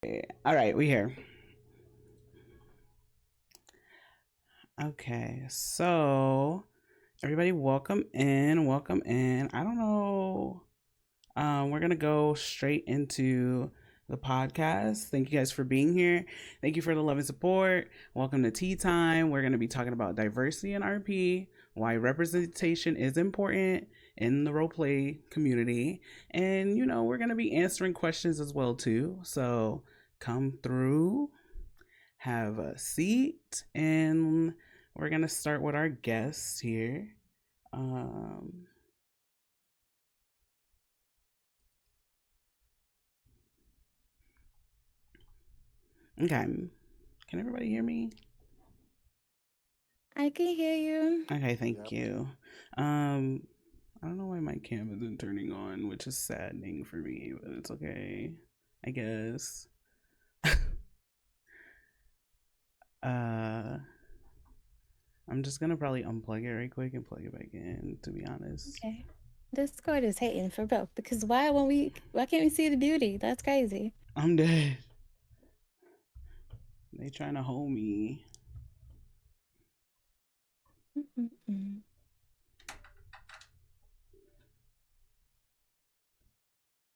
All right, we here. Okay, so everybody, welcome in. Welcome in. I don't know. We're gonna go straight into the podcast. Thank you guys for being here. Thank you for the love and support. Welcome to Tea Time. We're gonna be talking about diversity in RP, why representation is important in the role play community, and we're gonna be answering questions as well too. So come through, have a seat, and we're gonna start with our guests here. Um, okay, can everybody hear me? I can hear you. Okay, thank Yep. you. I don't know why my cam isn't turning on, which is saddening for me, but it's okay, I guess. uh, I'm just gonna probably unplug it right quick and plug it back in. To be honest, Okay. Discord is hating for both because why can't we see the beauty? That's crazy. I'm dead. They trying to hold me. Mm-mm-mm.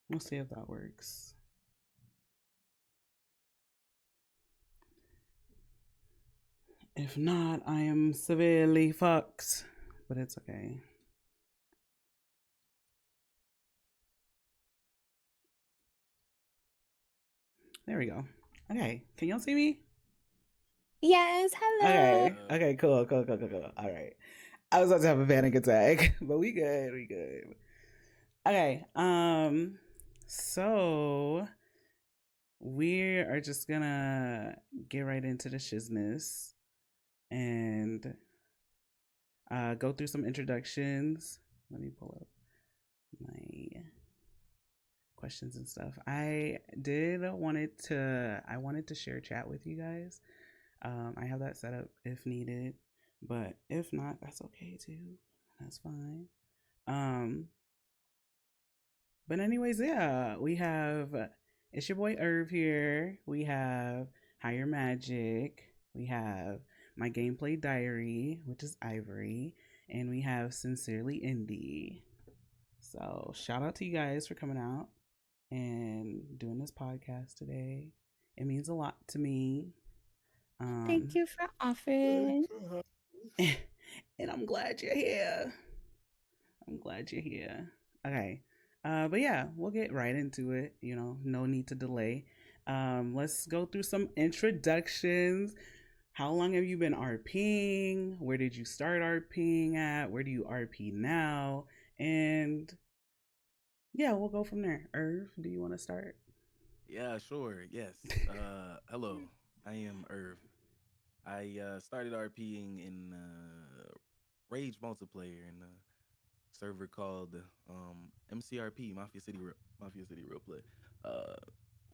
We'll see if that works. If not, I am severely fucked. But it's okay. There we go. Okay, can y'all see me? Yes, hello. Okay. Okay. Cool. Cool. Cool. Cool. Cool. All right. I was about to have a panic attack, but we good. We good. Okay. So we are just gonna get right into the shizness and go through some introductions. Let me pull up my questions and stuff. I wanted to share chat with you guys. I have that set up if needed, but if not, that's okay too. That's fine. Um, but anyways, yeah, we have it's your boy Irv here. We have Higher Magic. We have my gameplay diary, which is Ivory, and we have Sincerely Indie. So shout out to you guys for coming out and doing this podcast today. It means a lot to me. Thank Um, you for offering. and I'm glad you're here. I'm glad you're here. Okay. But yeah, we'll get right into it. No need to delay. Let's go through some introductions. How long have you been RPing? Where did you start RPing at? Where do you RP now? And yeah, we'll go from there. Irv, do you want to start? Yeah, sure. Yes. Hello. I am Irv. I started RPing in Rage multiplayer in a server called MCRP Mafia City Roleplay. Uh,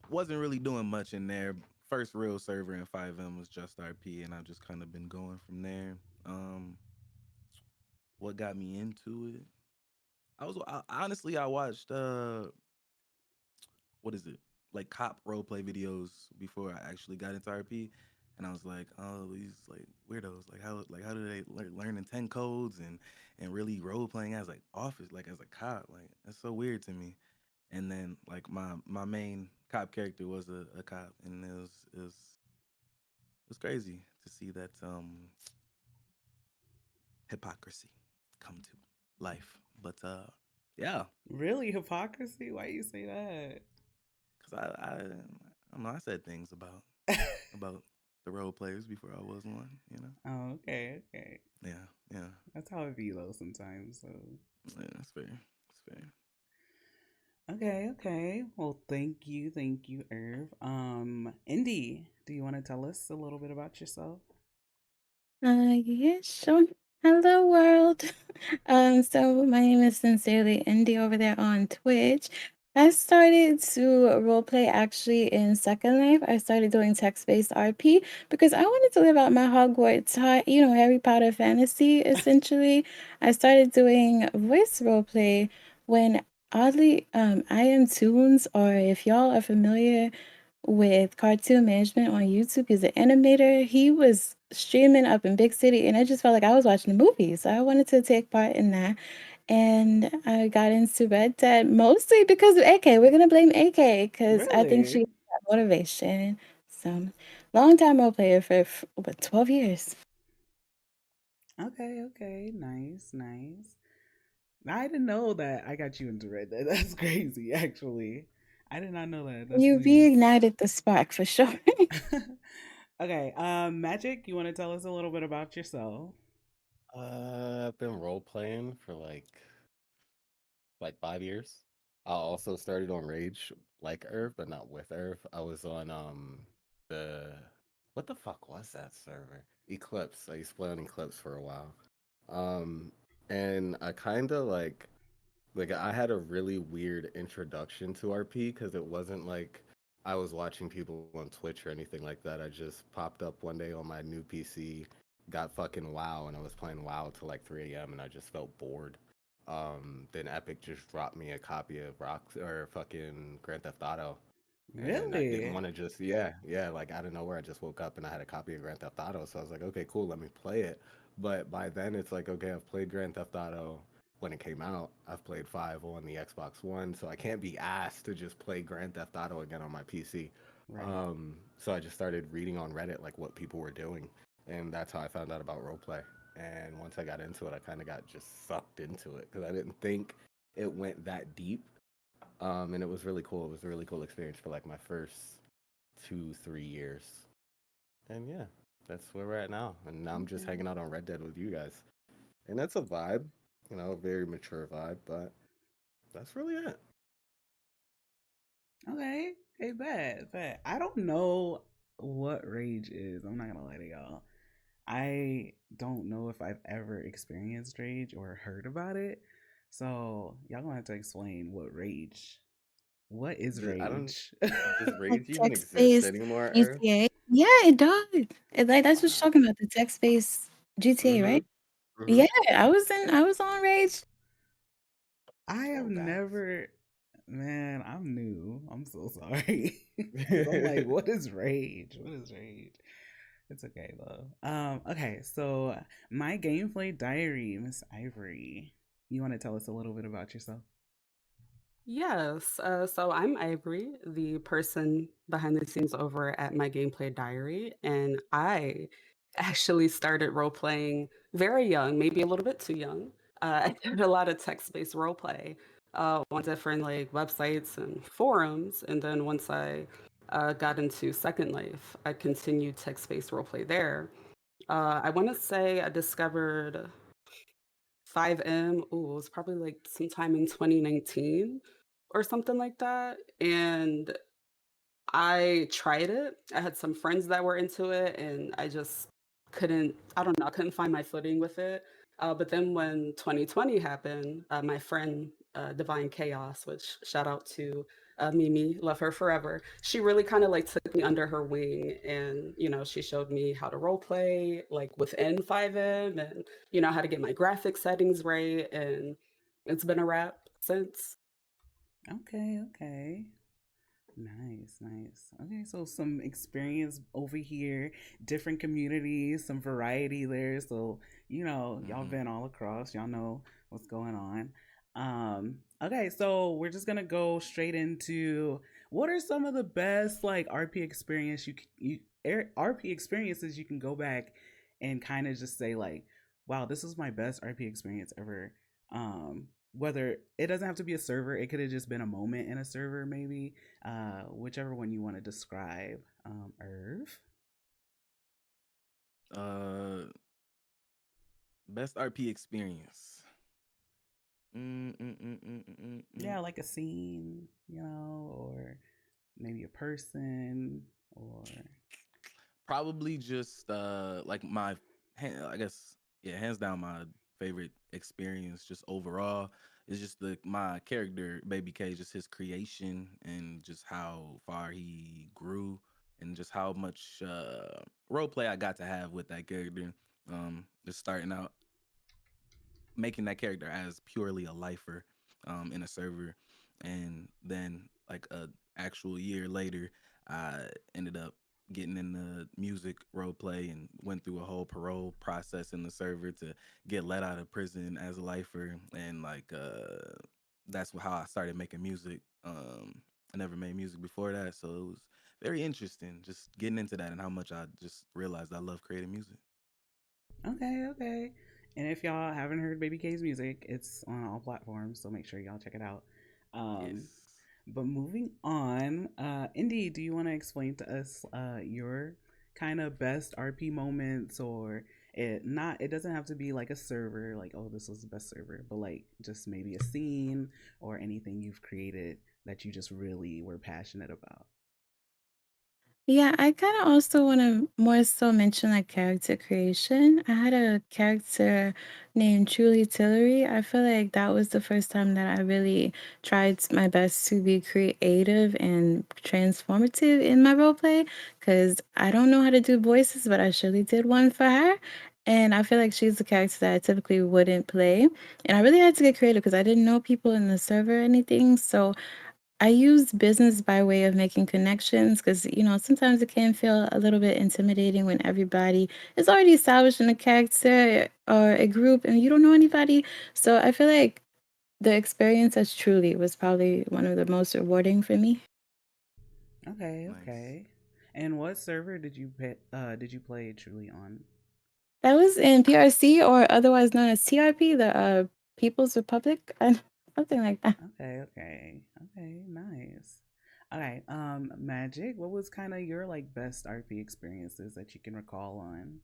wasn't really doing much in there. First real server in 5M was just RP, and I've just kind of been going from there. Um, what got me into it? Honestly, I watched what is it, like cop role play videos before I actually got into RP, and I was like, oh, these like weirdos, like how do they learn in 10 codes and really role playing as like office, like as a cop, like that's so weird to me. And then like my main cop character was a cop, and it was crazy to see that hypocrisy come to life. But yeah, Really? Hypocrisy? Why you say because I don't know, I said things that? about the role players before I was one, you know? Oh, okay, okay. Yeah, yeah. That's how it be though sometimes. So Yeah, that's fair. That's fair. okay, okay. Well, thank you, Irv. Indy, do you want to tell us a little bit about yourself? Yeah, sure. Hello, world. So my name is Sincerely Indie over there on Twitch. I started to roleplay actually in Second Life. I started doing text-based RP because I wanted to live out my Hogwarts, Harry Potter fantasy, essentially. I started doing voice roleplay when oddly, I Am Tunes, or if y'all are familiar with cartoon management on YouTube. He's an animator. He was streaming up in big city, and I just felt like I was watching a movie. So I wanted to take part in that. And I got into Red Dead mostly because of AK. We're gonna blame AK because I think she Really? got motivation. So long time role player for what 12 years. Okay, okay. Nice, nice. I didn't know that I got you into Red Dead. That's crazy, actually. I did not know that. That's You nice. reignited the spark for sure. Okay, Magic, you want to tell us a little bit about yourself? I've been role playing for like 5 years. I also started on Rage like Irv, but not with Irv. I was on the what the fuck was that server? Eclipse. I used to play on Eclipse for a while. Um and I kind of like I had a really weird introduction to RP because it wasn't like I was watching people on Twitch or anything like that. I just popped up one day on my new PC, got fucking WoW, and I was playing WoW till like 3 a.m. and I just felt bored. Then Epic just dropped me a copy of Rock or fucking Grand Theft Auto, and I didn't Really? want to just yeah like out of nowhere I just woke up and I had a copy of Grand Theft Auto, so I was like, okay, cool, let me play it. But by then it's like, okay, I've played Grand Theft Auto when it came out. I've played 5 on the Xbox One, so I can't be asked to just play Grand Theft Auto again on my PC. Right. So I just started reading on Reddit like what people were doing, and that's how I found out about roleplay. And once I got into it, I kind of got just sucked into it because I didn't think it went that deep. And it was really cool. It was a really cool experience for like my first 2 3 years. And yeah, that's where we're at now. And now I'm just Okay. hanging out on Red Dead with you guys. And that's a vibe, a very mature vibe, but that's really it. Okay. Hey, bad, bad. I don't know what rage is. I'm not gonna lie to y'all. I don't know if I've ever experienced rage or heard about it. So y'all gonna have to explain what rage. What is I don't. rage? Does Like Rage even exist text-based anymore, Earth? GTA. Yeah, it does. Like that's what you're Wow. talking about, the text-based GTA, Mm-hmm. right? Mm-hmm. Yeah, I was on Rage. I have Throwbacks. never. Man, I'm new. I'm so sorry. Because I'm like, what is rage? What is rage? It's okay though. Okay, so my gameplay diary, Miss Ivory. You want to tell us a little bit about yourself? Yes. So I'm Ivory, the person behind the scenes over at my gameplay diary. And I actually started role playing very young, maybe a little bit too young. I did a lot of text based role play on different like websites and forums. And then once I got into Second Life, I continued text based role play there. I want to say I discovered 5M. Ooh, it was probably like sometime in 2019 or something like that. And I tried it. I had some friends that were into it, and I just couldn't, I don't know, I couldn't find my footing with it. But then when 2020 happened, my friend, Divine Chaos, which shout out to Mimi, love her forever. She really kind of like took me under her wing, and she showed me how to role play like within 5M, and how to get my graphic settings right, and it's been a wrap since. Okay, okay. Nice, nice. Okay, so some experience over here, different communities, some variety there. So, y'all Mm-hmm. been all across. Y'all know what's going on. Okay, so we're just gonna go straight into what are some of the best like RP experience RP experiences you can go back and kind of just say like, wow, this was my best RP experience ever. Whether it doesn't have to be a server, it could have just been a moment in a server, maybe whichever one you want to describe. Irv. Uh, Best RP experience. Mm, mm, mm, mm, mm, mm, mm. Yeah, like a scene, or maybe a person, or Probably just like I guess yeah, hands down my favorite experience just overall is just the my character Baby K, just his creation and just how far he grew and just how much role play I got to have with that character. Just starting out making that character as purely a lifer in a server, and then like a actual year later I ended up getting into music role play and went through a whole parole process in the server to get let out of prison as a lifer. And that's how I started making music. I never made music before that, so it was very interesting just getting into that and how much I just realized I love creating music. Okay, okay. And if y'all haven't heard Baby K's music, it's on all platforms, so make sure y'all check it out. Um, Yes. but moving on, Indy, do you want to explain to us your kind of best RP moments, or it doesn't have to be like a server, like oh this was the best server, but like just maybe a scene or anything you've created that you just really were passionate about. Yeah, I kind of also want to more so mention like character creation. I had a character named Truly Tillery. I feel like that was the first time that I really tried my best to be creative and transformative in my role play because I don't know how to do voices, but I surely did one for her. And I feel like she's the character that I typically wouldn't play. And I really had to get creative because I didn't know people in the server or anything. So I use business by way of making connections because, sometimes it can feel a little bit intimidating when everybody is already established in a character or a group and you don't know anybody. So I feel like the experience as Truly was probably one of the most rewarding for me. Okay, Nice. okay. And what server did you play Truly on? That was in PRC or otherwise known as TRP, the People's Republic, something like that. Okay, okay, okay, nice. Okay, Magic, what was kind of your like best RP experiences that you can recall on?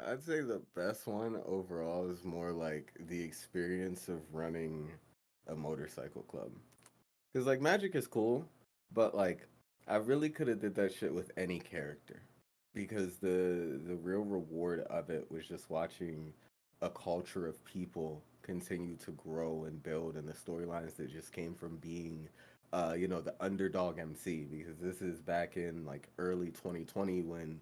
I'd say the best one overall is more like the experience of running a motorcycle club. Because like Magic is cool, but like I really could have did that shit with any character. Because the real reward of it was just watching a culture of people continue to grow and build, and the storylines that just came from being the underdog MC, because this is back in like early 2020 when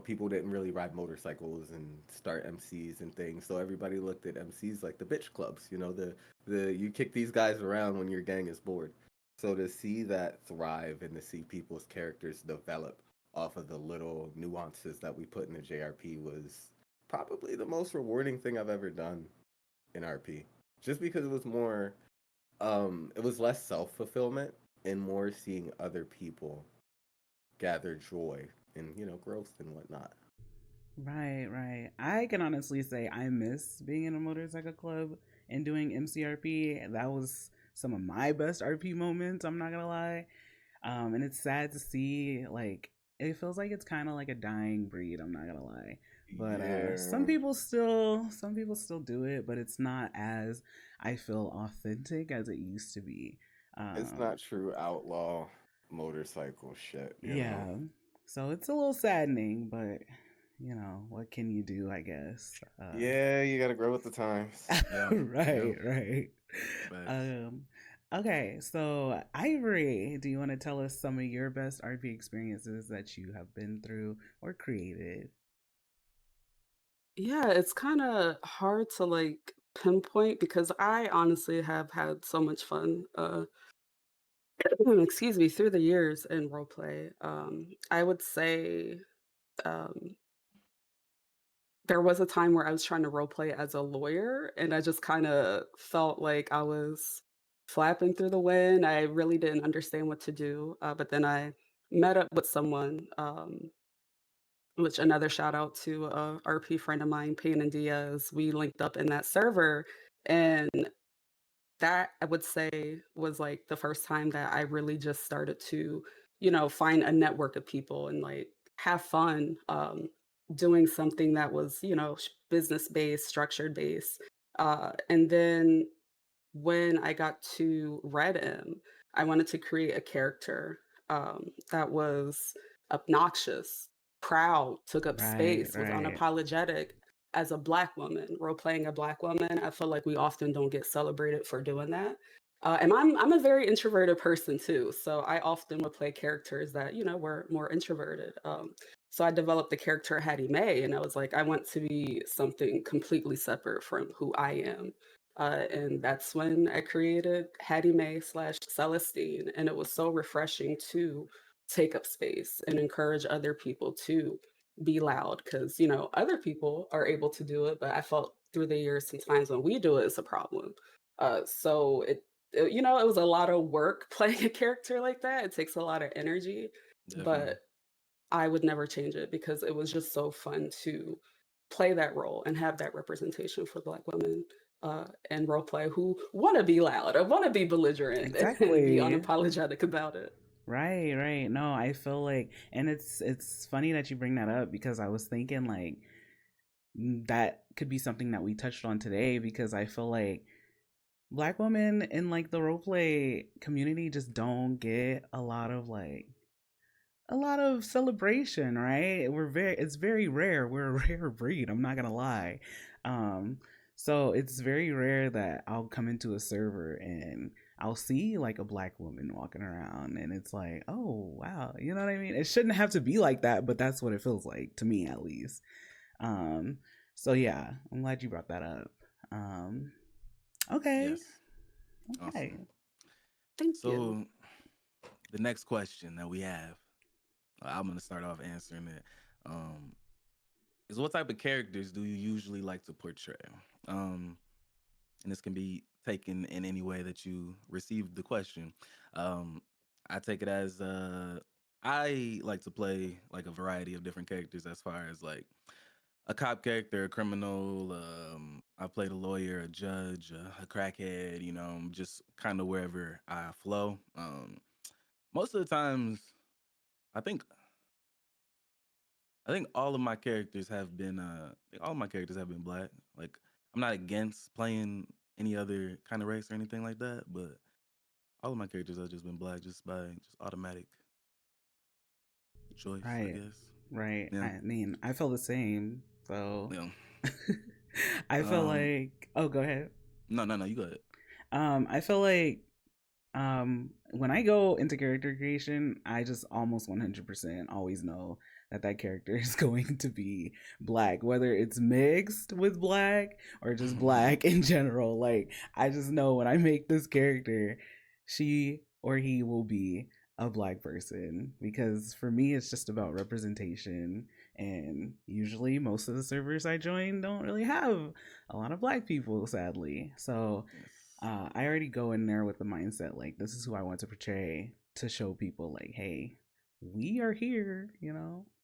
people didn't really ride motorcycles and start MCs and things, so everybody looked at MCs like the bitch clubs, the you kick these guys around when your gang is bored. So to see that thrive and to see people's characters develop off of the little nuances that we put in the JRP was probably the most rewarding thing I've ever done in RP. Just because it was more it was less self-fulfillment and more seeing other people gather joy and, growth and whatnot. Right, right. I can honestly say I miss being in a motorcycle club and doing MCRP. That was some of my best RP moments, I'm not gonna lie. And it's sad to see like it feels like it's kind of like a dying breed, I'm not gonna lie. But Yeah. some people still do it, but it's not as I feel authentic as it used to be. It's Um not true outlaw motorcycle shit. yeah. So it's a little saddening, but what can you do, I guess. Yeah, you gotta grow with the times. Yeah. Yeah. Right, right. Facts. Um, okay, so Ivory, do you want to tell us some of your best RP experiences that you have been through or created? Yeah, it's kind of hard to like pinpoint because I honestly have had so much fun. Excuse me, through the years in role play. I would say um, there was a time where I was trying to role play as a lawyer, and I just kind of felt like I was flapping through the wind. I really didn't understand what to do, but then I met up with someone. Which another shout out to a RP friend of mine, Payne and Diaz. We linked up in that server, and that I would say was like the first time that I really just started to, find a network of people and like have fun doing something that was, business based, structured based. And then when I got to Red M, I wanted to create a character that was obnoxious, proud, took up Right, space, was right. unapologetic as a Black woman, role playing a Black woman. I feel like we often don't get celebrated for doing that. And I'm a very introverted person too, so I often would play characters that were more introverted. So I developed the character Hattie Mae, and I was like, I want to be something completely separate from who I am, and that's when I created Hattie Mae slash Celestine. And it was so refreshing too take up space and encourage other people to be loud, because other people are able to do it, but I felt through the years sometimes when we do it, it's a problem. So it was a lot of work playing a character like that. It takes a lot of energy, Definitely. but I would never change it because it was just so fun to play that role and have that representation for Black women and role play who want to be loud or want to be belligerent and be Exactly. unapologetic about it. Right, right. No, I feel like, and it's funny that you bring that up because I was thinking like that could be something that we touched on today because I feel like Black women in like the role play community just don't get a lot of celebration, right? It's very rare. We're a rare breed, I'm not gonna lie. Um so it's very rare that I'll come into a server and I'll see like a Black woman walking around and it's like, oh wow, you know what I mean? It shouldn't have to be like that, but that's what it feels like to me at least. Um so yeah, I'm glad you brought that up. Um okay. Yes. Okay. Awesome. Thank you. So the next question that we have, I'm gonna start off answering it. Um, is what type of characters do you usually like to portray? Um, and this can be taken in any way that you received the question. Um, I take it as I like to play like a variety of different characters as far as like a cop character, a criminal. I played a lawyer, a judge, a crackhead. Just kind of wherever I flow. Most of the times, I think I think all of my characters have been I think all of my characters have been black. Like I'm not against playing any other kind of race or anything like that, but all of my characters have just been black just by just automatic choice, I Right. guess. Right. Yeah. I mean, I feel the same. So Yeah. I feel Um like, oh, go ahead. no, you go ahead. I feel like when I go into character creation, I just almost 100% always know that that character is going to be black, whether it's mixed with black or just black in general. Like I just know when I make this character, she or he will be a black person because for me it's just about representation, and usually most of the servers I join don't really have a lot of black people, sadly. So Yes. I already go in there with the mindset like this is who I want to portray to show people like, hey, we are here,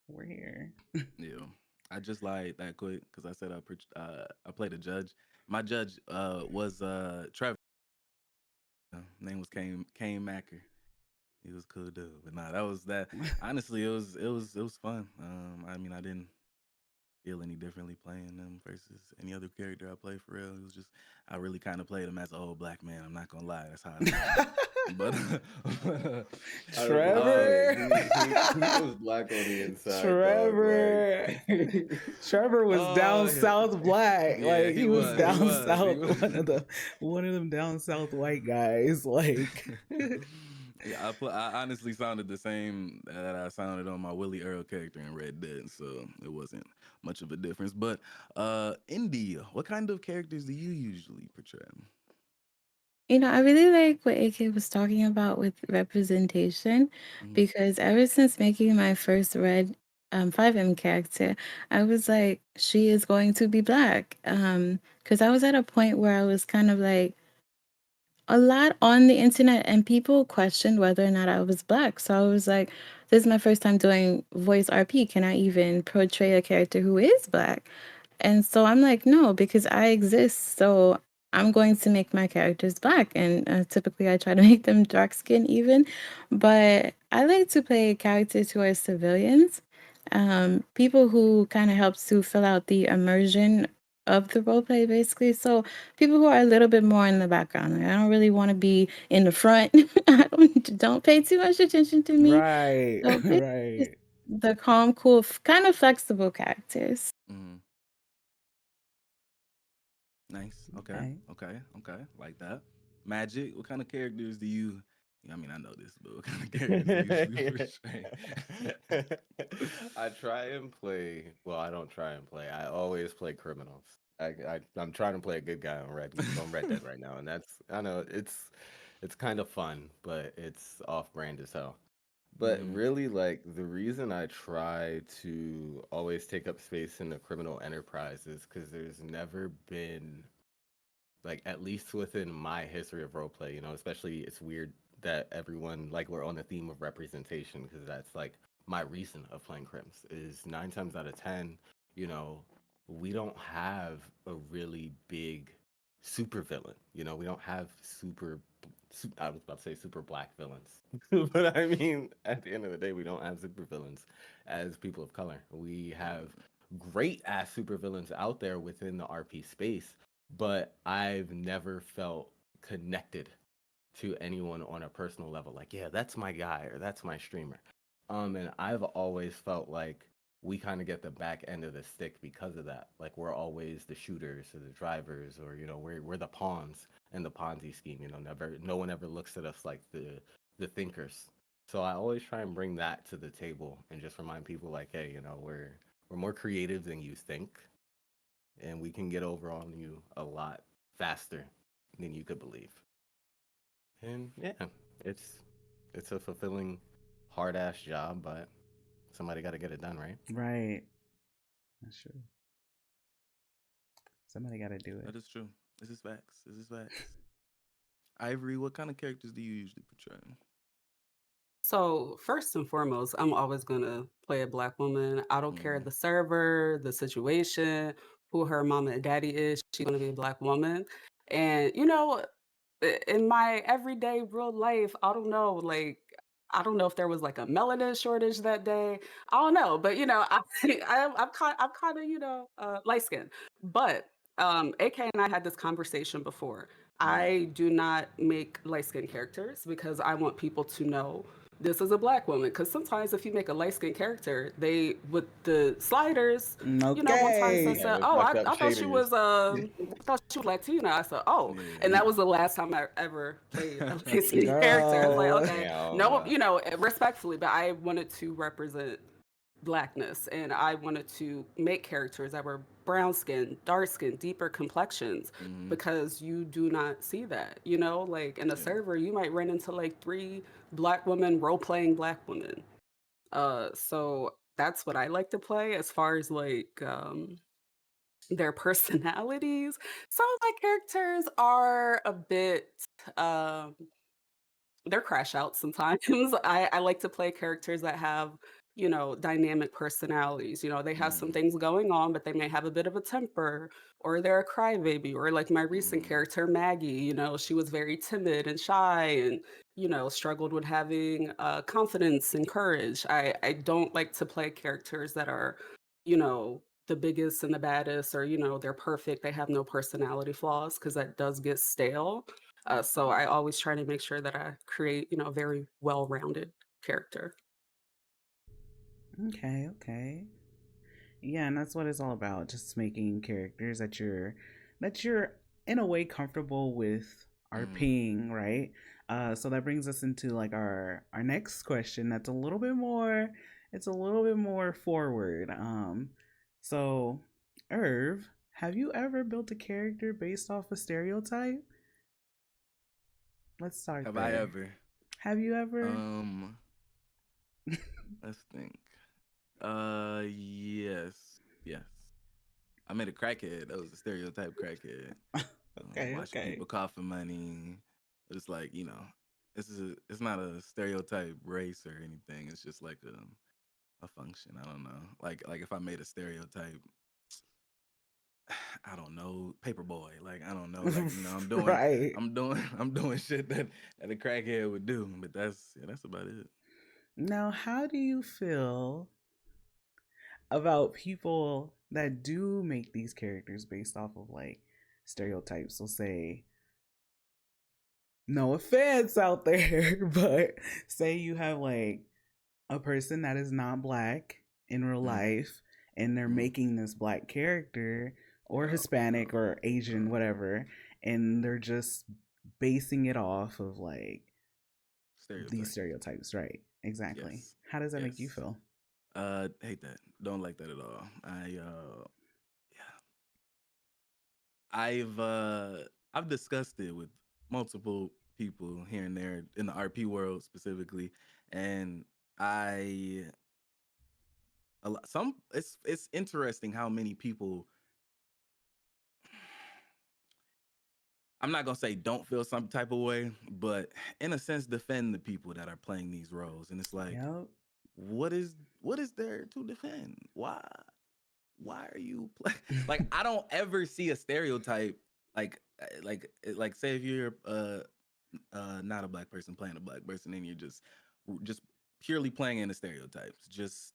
we're here. Yeah. I just lied that quick because I said I played a judge. My judge was Trevor. Name was Kane Macker. He was cool dude. But nah, that was that. Honestly, it was fun. I mean, I didn't feel any differently playing them versus any other character I play for real. It was just I really kind of played him as an old black man. I'm not gonna lie, that's how I felt. But I was gonna say Trevor. he was black on the inside, dog. Trevor. Like, Trevor was down yeah, south black. yeah, Like he he was was, he down was, he south, was. one of them down south white guys. Like Yeah, I honestly sounded the same that I sounded on my Willie Earl character in Red Dead, so it wasn't much of a difference. But India, what kind of characters do you usually portray? I really like what AK was talking about with representation Mm-hmm. because ever since making my first Red 5M character, I was like, she is going to be black. Because I was at a point where I was kind of like, a lot on the internet and people questioned whether or not I was black. So I was like, this is my first time doing voice RP. Can I even portray a character who is black? And so I'm like, no, because I exist. So I'm going to make my characters black. And typically I try to make them dark skin even. But I like to play characters who are civilians, people who kind of help to fill out the immersion of the role play, basically. So people who are a little bit more in the background. Like, I don't really want to be in the front. I don't pay too much attention to me. right, So basically just right. the calm, cool, kind of flexible characters. Mm-hmm. Nice. Okay. Okay. Okay. Like that. Magic. What kind of characters do you? I mean, I know this, but what kind of characters do you usually portray? I try and play. Well, I don't try and play. I always play criminals. I'm trying to play a good guy on Red Dead right now, and that's I know it's kind of fun, but it's off brand as hell. But really, like, the reason I try to always take up space in the criminal enterprise is because there's never been, like, at least within my history of roleplay, especially it's weird that everyone, like, we're on the theme of representation because that's, like, my reason of playing Crims is 9 times out of 10, you know, we don't have a really big super villain. We don't have I was about to say super black villains. But I mean, at the end of the day, we don't have super villains as people of color. We have great ass super villains out there within the RP space, but I've never felt connected to anyone on a personal level. Like, yeah, that's my guy or that's my streamer. And I've always felt like we kind of get the back end of the stick because of that. Like we're always the shooters or the drivers, or we're the pawns in the Ponzi scheme. No one ever looks at us like the thinkers. So I always try and bring that to the table and just remind people like, hey, we're more creative than you think, and we can get over on you a lot faster than you could believe. And yeah, it's it's a fulfilling, hard ass job, but somebody got to get it done, right? Right. That's true. Somebody got to do it. That is true. This is facts. This is facts. Ivory, what kind of characters do you usually portray? So first and foremost, I'm always gonna play a black woman. I don't care the server, the situation, who her mama and daddy is. She's gonna be a black woman. And in my everyday real life, I don't know if there was like a melanin shortage that day. I don't know, but I'm kind of light skinned. But AK and I had this conversation before. I do not make light skinned characters because I want people to know this is a black woman. Because sometimes if you make a light skinned character, they with the sliders, one time Okay. someone Yeah, said, they "Oh, fucked up I thought she shaders. was I thought she was Latina." I said, "Oh," and that was the last time I ever played a light skinned character. I was like, Girl. "Okay, no, respectfully," but I wanted to represent blackness, and I wanted to make characters that were brown skin, dark skin, deeper complexions, because you do not see that. Like in a server, you might run into like 3 black women role playing black women. So that's what I like to play as far as like their personalities. Some of my characters are a bit um they're crash outs sometimes. I like to play characters that have, dynamic personalities. They have some things going on, but they may have a bit of a temper, or they're a crybaby, or like my recent character, Maggie, she was very timid and shy and, struggled with having confidence and courage. I don't like to play characters that are, the biggest and the baddest, or, they're perfect, they have no personality flaws, because that does get stale. So I always try to make sure that I create, a very well-rounded character. Okay, okay. Yeah, and that's what it's all about. Just making characters that you're in a way comfortable with RPing, right? So that brings us into like our next question. That's a little bit more. It's a little bit more forward. So Irv, have you ever built a character based off a stereotype? Let's start Have I there. ever? Have you ever? Let's think. Yes, yes. I made a crackhead. That was a stereotype crackhead. Okay, Watching okay. people cough for money. It's like it's not a stereotype race or anything. It's just like a function. I don't know. Like if I made a stereotype, I don't know, paperboy. Like I don't know. Like I'm doing, Right. I'm doing shit that a crackhead would do. But that's about it. Now, how do you feel about people that do make these characters based off of like stereotypes? So say, no offense out there, but say you have like a person that is not black in real life and they're making this black character or Hispanic or Asian, whatever, and they're just basing it off of like these stereotypes, right? Exactly. Yes. How does that make you Yes. feel? Hate that. Don't like that at all. I've discussed it with multiple people here and there in the RP world specifically, and I it's interesting how many people, I'm not gonna say don't feel some type of way, but in a sense defend the people that are playing these roles. And it's like, Yep. what is there to defend? Why are you like, I don't ever see a stereotype like say if you're not a black person playing a black person and you're just purely playing in the stereotypes, just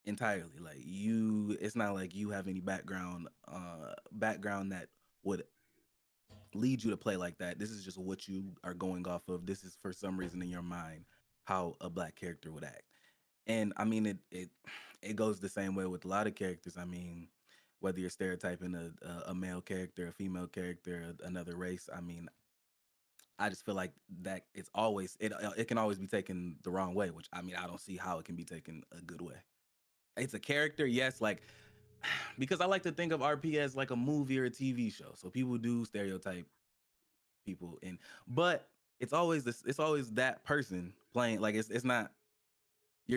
entirely. Like, you, it's not like you have any background that would lead you to play like that. This is just what you are going off of. This is for some reason in your mind how a black character would act. And I mean, it goes the same way with a lot of characters. I mean, whether you're stereotyping a male character, a female character, another race. I mean, I just feel like that it can always be taken the wrong way, which, I mean, I don't see how it can be taken a good way. It's a character, yes, like, because I like to think of RP as like a movie or a TV show. So people do stereotype people, but it's always that person playing. Like, it's not, I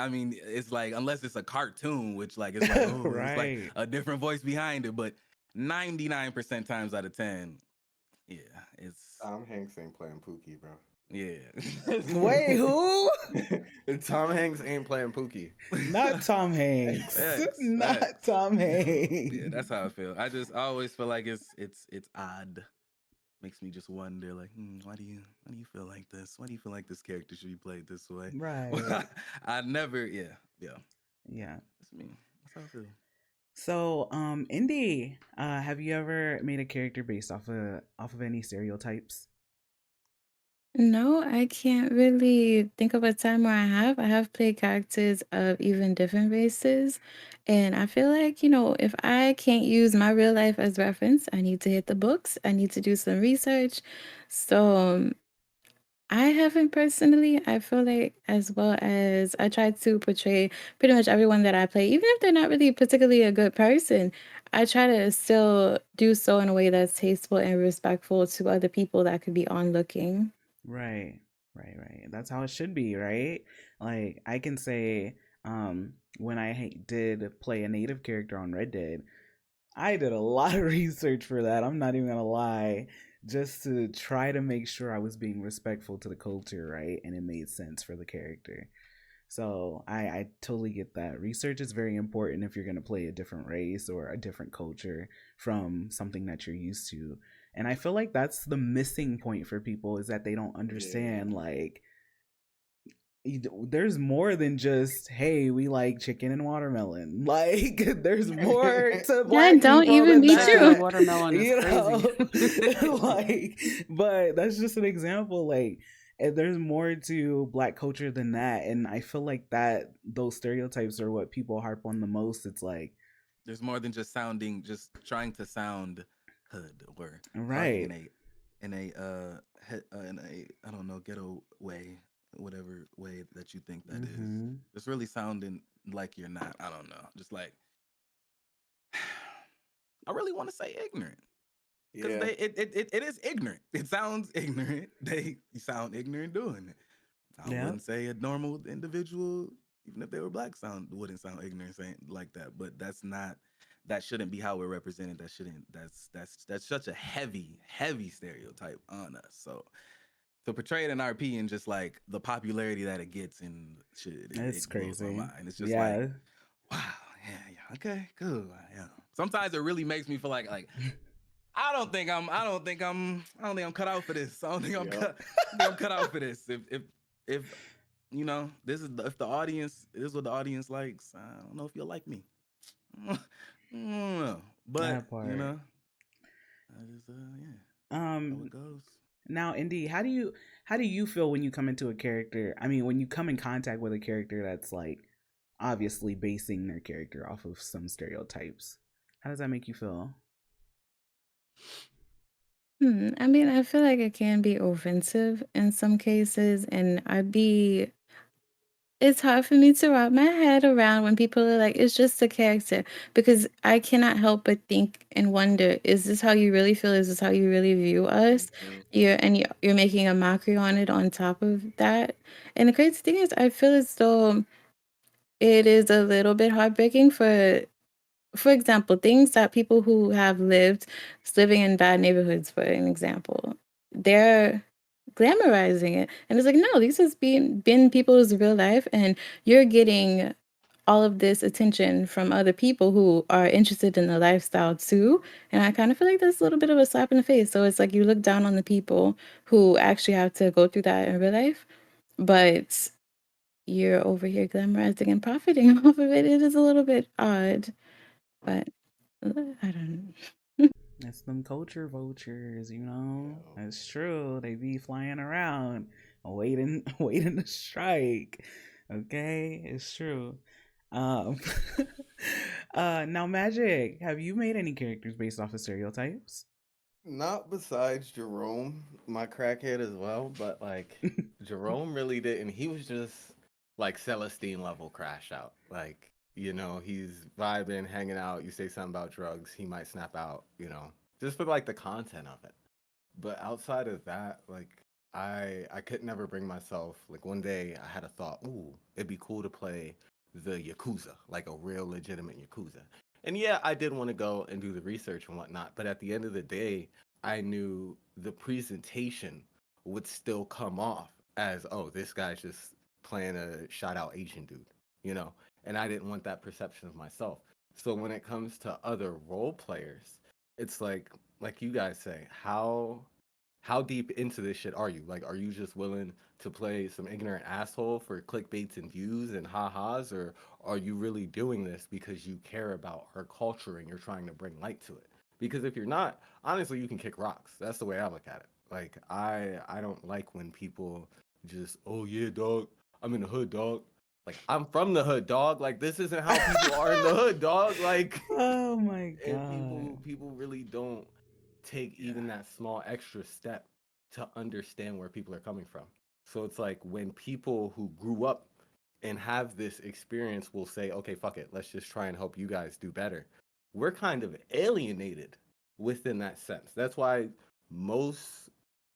mean, it's like, unless it's a cartoon, which, like, it's like, oh, it's like Right. a different voice behind it. But 99% times out of 10, yeah, it's Tom Hanks ain't playing Pookie, bro. yeah. Wait, who? Tom Hanks ain't playing Pookie. Not Tom Hanks. Facts, Not facts. Tom Hanks. Yeah, that's how I feel. I always feel like it's odd. Makes me just wonder, like, why do you feel like this? Why do you feel like this character should be played this way? Right. I never, yeah. Yeah. That's me. That's how I feel. So, Indy, have you ever made a character based off of any stereotypes? No, I can't really think of a time where I have. I have played characters of even different races. And I feel like, if I can't use my real life as reference, I need to hit the books. I need to do some research. So I haven't personally. I feel like, as well as I try to portray pretty much everyone that I play, even if they're not really particularly a good person, I try to still do so in a way that's tasteful and respectful to other people that could be onlooking. Right. Right. That's how it should be, right? Like, I can say, when I did play a native character on Red Dead, I did a lot of research for that. I'm not even gonna lie, just to try to make sure I was being respectful to the culture, right? And it made sense for the character. So I totally get that. Research is very important if you're gonna play a different race or a different culture from something that you're used to. And I feel like that's the missing point for people, is that they don't understand, like, there's more than just, hey, we like chicken and watermelon. Like, there's more to That black don't people even than be Chicken and true. that. watermelon is You crazy. know? Like, but that's just an example. Like, and there's more to black culture than that. And I feel like that those stereotypes are what people harp on the most. It's like, There's more than just trying to sound hood or talking right. in a, I don't know, ghetto way, whatever way that you think that is. Mm-hmm. Just really sounding like you're not. I don't know. Just like, I really want to say ignorant, because Yeah. it is ignorant. It sounds ignorant. They sound ignorant doing it. I Yeah. wouldn't say a normal individual, even if they were black, wouldn't sound ignorant saying like that. But that shouldn't be how we're represented. That's such a heavy stereotype on us. So to portray it in RP and just like the popularity that it gets and shit, It's it blows my crazy. mind. It's just like, Yeah. wow, yeah, okay, cool, yeah. Sometimes it really makes me feel like I don't think I'm cut out for this. I don't think I'm cut out for this. If if the audience, this is what the audience likes, I don't know if you'll like me. I don't know. But That part. that is how Um it goes. Now, Indy, how do you feel when you come into a character? I mean, when you come in contact with a character that's like obviously basing their character off of some stereotypes. How does that make you feel? I mean, I feel like it can be offensive in some cases, and I'd be it's hard for me to wrap my head around when people are like, it's just a character, because I cannot help but think and wonder, is this how you really feel? Is this how you really view us? Mhm. You're making a mockery on it on top of that. And the crazy thing is, I feel as though it is a little bit heartbreaking for example, things that people who have living in bad neighborhoods, for an example, they're glamorizing it. And it's like, no, these has been people's real life, and you're getting all of this attention from other people who are interested in the lifestyle too. And I kind of feel like that's a little bit of a slap in the face. So it's like you look down on the people who actually have to go through that in real life, but you're over here glamorizing and profiting off of it. It is a little bit odd, but I don't know. It's them culture vultures, you know. Yo. It's true. They be flying around, waiting, waiting to strike. Okay, it's true. Um, now, Magic, have you made any characters based off of stereotypes? Not besides Jerome, my crackhead as well, but like Jerome really didn't. He was just like Celestine level crash out. Like, he's vibing, hanging out. You say something about drugs, he might snap out, just for like the content of it. But outside of that, like I could never bring myself. Like one day I had a thought, ooh, it'd be cool to play the Yakuza, like a real legitimate Yakuza. And yeah, I did want to go and do the research and whatnot, but at the end of the day, I knew the presentation would still come off as, oh, this guy's just playing a shot out Asian dude, you know? And I didn't want that perception of myself. So when it comes to other role players, it's like you guys say, how deep into this shit are you? Like, are you just willing to play some ignorant asshole for clickbaits and views and ha-has, or are you really doing this because you care about our culture and you're trying to bring light to it? Because if you're not, honestly, you can kick rocks. That's the way I look at it. Like, I don't like when people just, oh yeah, dog, I'm in the hood, dog. Like, I'm from the hood, dog. Like, this isn't how people are in the hood, dog. Like, Oh my and god. people really don't take Yeah. even that small extra step to understand where people are coming from. So it's like when people who grew up and have this experience will say, okay, fuck it, let's just try and help you guys do better. We're kind of alienated within that sense. That's why most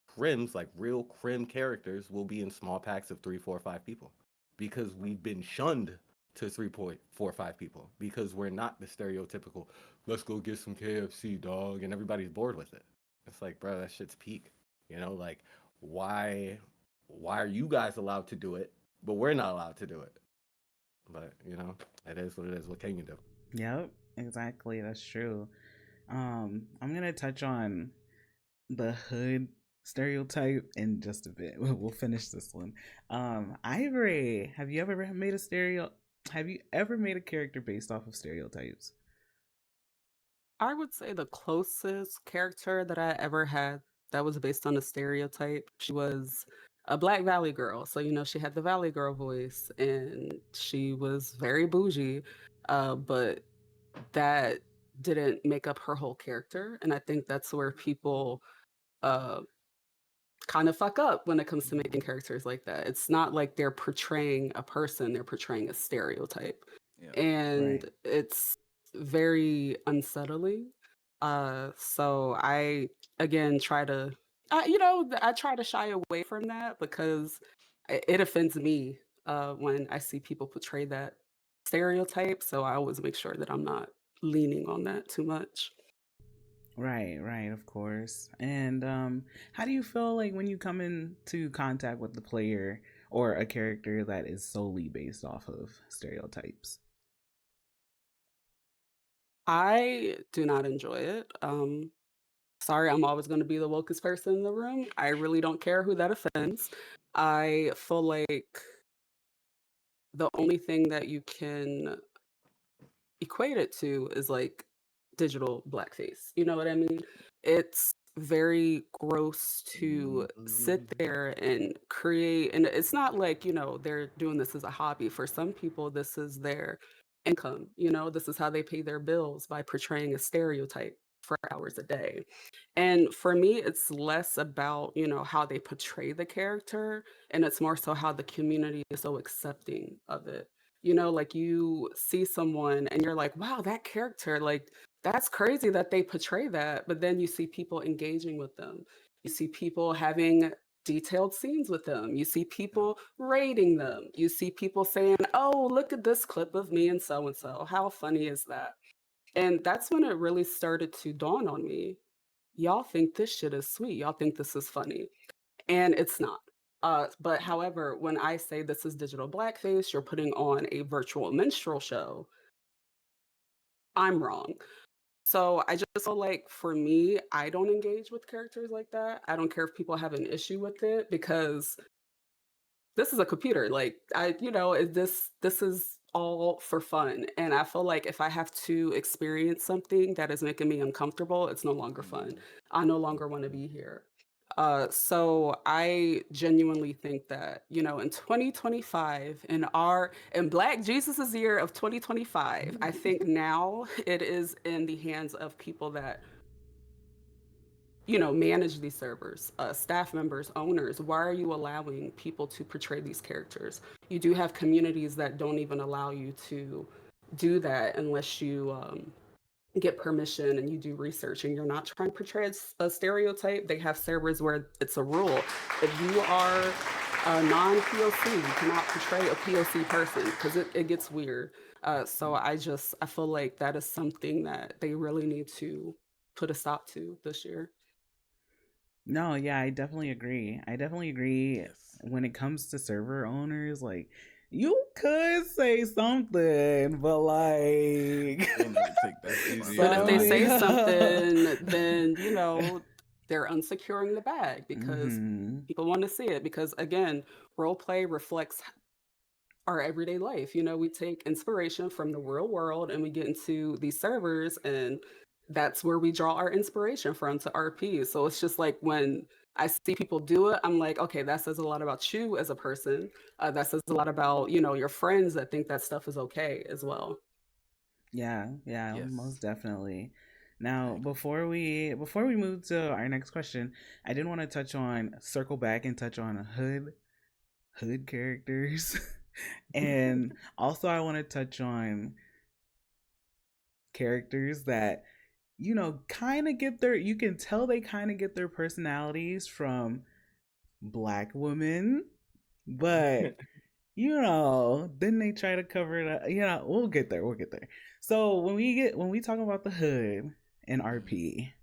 crims, like real crim characters, will be in small packs of 3, 4, 5 people because we've been shunned to 3, 4, 5 people because we're not the stereotypical, let's go get some KFC, dog, and everybody's bored with it. It's like, bro, that shit's peak. Like why are you guys allowed to do it, but we're not allowed to do it? But it is what it is. What can you do? Yep, exactly. That's true. I'm gonna touch on the hood stereotype in just a bit. We'll finish this one. Ivory, have you ever made a have you ever made a character based off of stereotypes? I would say the closest character that I ever had that was based on a stereotype, she was a Black Valley girl. So, she had the Valley girl voice and she was very bougie, but that didn't make up her whole character. And I think that's where people uh, kind of fuck up when it comes to making characters like that. It's not like they're portraying a person, they're portraying a stereotype. Yeah. And Right. it's very unsettling. So I again try to I try to shy away from that because it offends me when I see people portray that stereotype. So I always make sure that I'm not leaning on that too much. Right, right, of course. And how do you feel like when you come into contact with the player or a character that is solely based off of stereotypes? I do not enjoy it. Sorry, I'm always going to be the wokest person in the room. I really don't care who that offends. I feel like the only thing that you can equate it to is like digital blackface. You know what I mean? It's very gross to sit there and create, and it's not like, they're doing this as a hobby. For some people, this is their income. This is how they pay their bills by portraying a stereotype. for hours a day. And for me, it's less about, how they portray the character, and it's more so how the community is so accepting of it. Like you see someone and you're like, wow, that character, like, that's crazy that they portray that. But then you see people engaging with them. You see people having detailed scenes with them. You see people rating them. You see people saying, oh, look at this clip of me and so and so. How funny is that? And that's when it really started to dawn on me. Y'all think this shit is sweet. Y'all think this is funny. And it's not. But however, when I say this is digital blackface, you're putting on a virtual minstrel show, I'm wrong. So I just feel like for me, I don't engage with characters like that. I don't care if people have an issue with it because this is a computer. Like this is all for fun. And I feel like if I have to experience something that is making me uncomfortable, it's no longer fun. I no longer want to be here. So I genuinely think that, in 2025, in Black Jesus's year of 2025, I think now it is in the hands of people that manage these servers, staff members, owners. Why are you allowing people to portray these characters? You do have communities that don't even allow you to do that unless you get permission and you do research and you're not trying to portray a stereotype. They have servers where it's a rule. If you are a non-POC, you cannot portray a POC person because it gets weird. So I feel like that is something that they really need to put a stop to this year. No, yeah, I definitely agree. Yes. When it comes to server owners, like, you could say something, but like, They'll never take that seriously. But if they say Yeah. something, then they're unsecuring the bag because Mhm. people want to see it. Because again, role play reflects our everyday life. We take inspiration from the real world and we get into these servers, and that's where we draw our inspiration from to RP. So it's just like when I see people do it, I'm like, okay, that says a lot about you as a person. That says a lot about, your friends that think that stuff is okay as well. Yeah, Yes. most definitely. Now, Exactly. before we move to our next question, I did want to circle back and touch on hood characters. And also I want to touch on characters that kind of you can tell they kind of get their personalities from Black women, but then they try to cover it up. We'll get there. So when we talk about the hood and RP,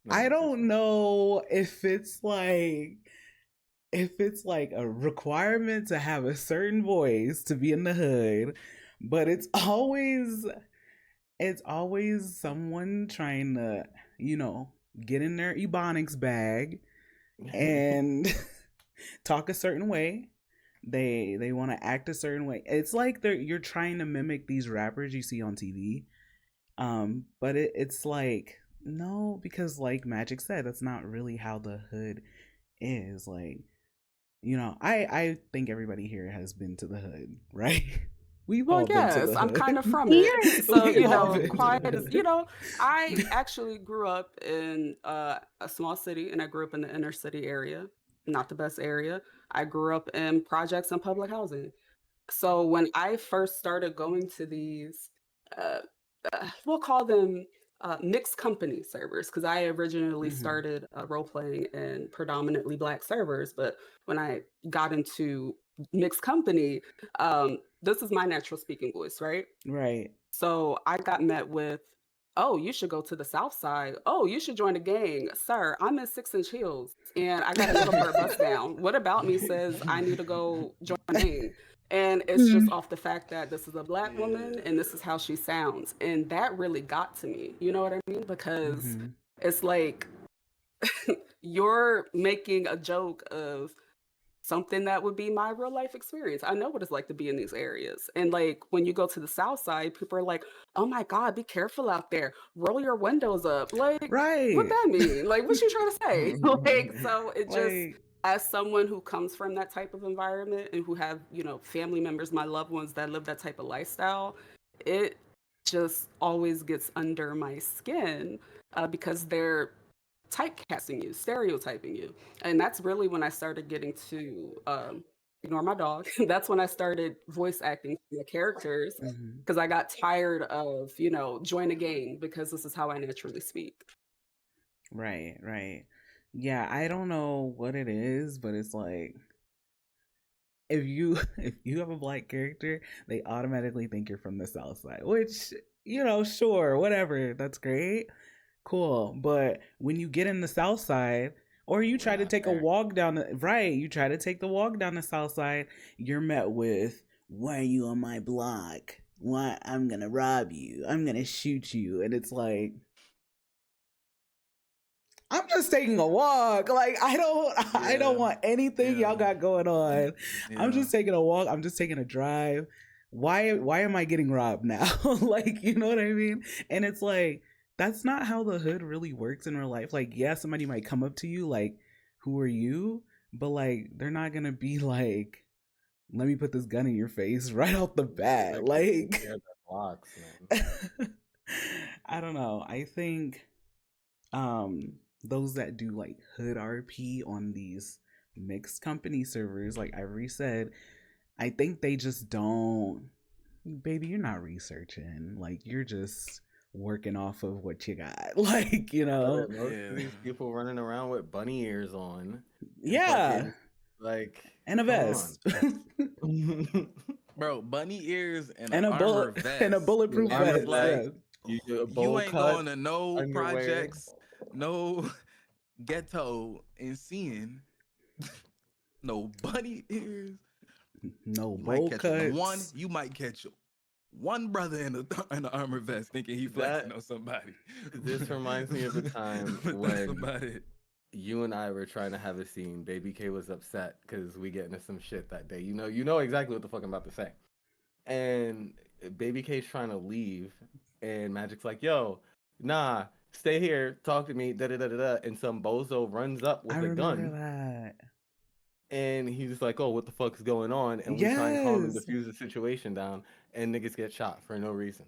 I don't know if it's like a requirement to have a certain voice to be in the hood, but it's always someone trying to, get in their Ebonics bag and talk a certain way. They want to act a certain way. It's like you're trying to mimic these rappers you see on TV. But it's like, no, because like Magic said, that's not really how the hood is. Like, I think everybody here has been to the hood, right? We've all been to Yes, the I'm hood. kind of from it. Yes. So, We've all been to quiet the as, hood. I actually grew up in a small city and I grew up in the inner city area, not the best area. I grew up in projects and public housing. So when I first started going to these, uh, we'll call them mixed company servers, because I originally Mhm. started role playing in predominantly Black servers, but when I got into mixed company, this is my natural speaking voice, right? Right. So I got met with, oh, you should go to the South Side. Oh, you should join a gang. Sir, I'm in 6-inch heels and I got a Middleburg bust down. What about me says I need to go join a gang? And it's just off the fact that this is a Black woman and this is how she sounds. And that really got to me. You know what I mean? Because Mhm. it's like you're making a joke of something that would be my real life experience. I know what it's like to be in these areas. And like when you go to the South Side, people are like, oh my God, be careful out there. Roll your windows up. Like, what Right. that mean? Like, what you trying to say? Like, so it just, Like, as someone who comes from that type of environment and who have, family members, my loved ones that live that type of lifestyle, it just always gets under my skin because they're typecasting you, stereotyping you. And that's really when I started getting to ignore my dog. That's when I started voice acting for the characters Mm-hmm. because I got tired of, join a gang because this is how I naturally speak. Right, right. Yeah, I don't know what it is, but it's like if you if you have a black character, they automatically think you're from the South Side, which, sure, whatever, that's great, cool. But when you get in the South Side, or you We're try to not take a there. walk down the right, you try to take the walk down the South Side, you're met with, "Why are you on my block? Why I'm gonna rob you? I'm gonna shoot you." And it's like, I'm just taking a walk. Like I don't Yeah, want anything y'all yeah, got going on. I'm yeah. just taking a walk. I'm just taking a drive. Why am I getting robbed now? Like, you know what I mean? And it's like that's not how the hood really works in real life. Like, yeah, somebody might come up to you like, "Who are you?" But like they're not going to be like, "Let me put this gun in your face right off the bat." Like, Like yeah, the blocks, man. I don't know. I think um those that do like hood RP on these mixed company servers, like Ivory said, I think they just don't, baby, you're not researching, like you're just working off of what you got. Like, But most Yeah. of these people running around with bunny ears on, and yeah, fucking, like, and a come vest. on. Bro, bunny ears and And an a armor bullet and a vest. bulletproof And Armor it's vest, like yeah. you do a you bowl ain't cut going to no underwear. projects, no ghetto, and seeing no bunny ears. No You might bowl catch one. cuts. You might catch one brother in an armor vest thinking he flexing That on somebody. this reminds me of a time But that's when about it. you and I were trying to have a scene. Baby K was upset because we get into some shit that day. You know exactly what the fuck I'm about to say. And Baby K's trying to leave, and Magic's like, "Yo, nah, stay here, talk to me." Da da da da da. And some bozo runs up I with a remember gun, that. and he's just like, "Oh, what the fuck is going on?" And we try and calm and Yes. diffuse the situation down, and niggas get shot for no reason.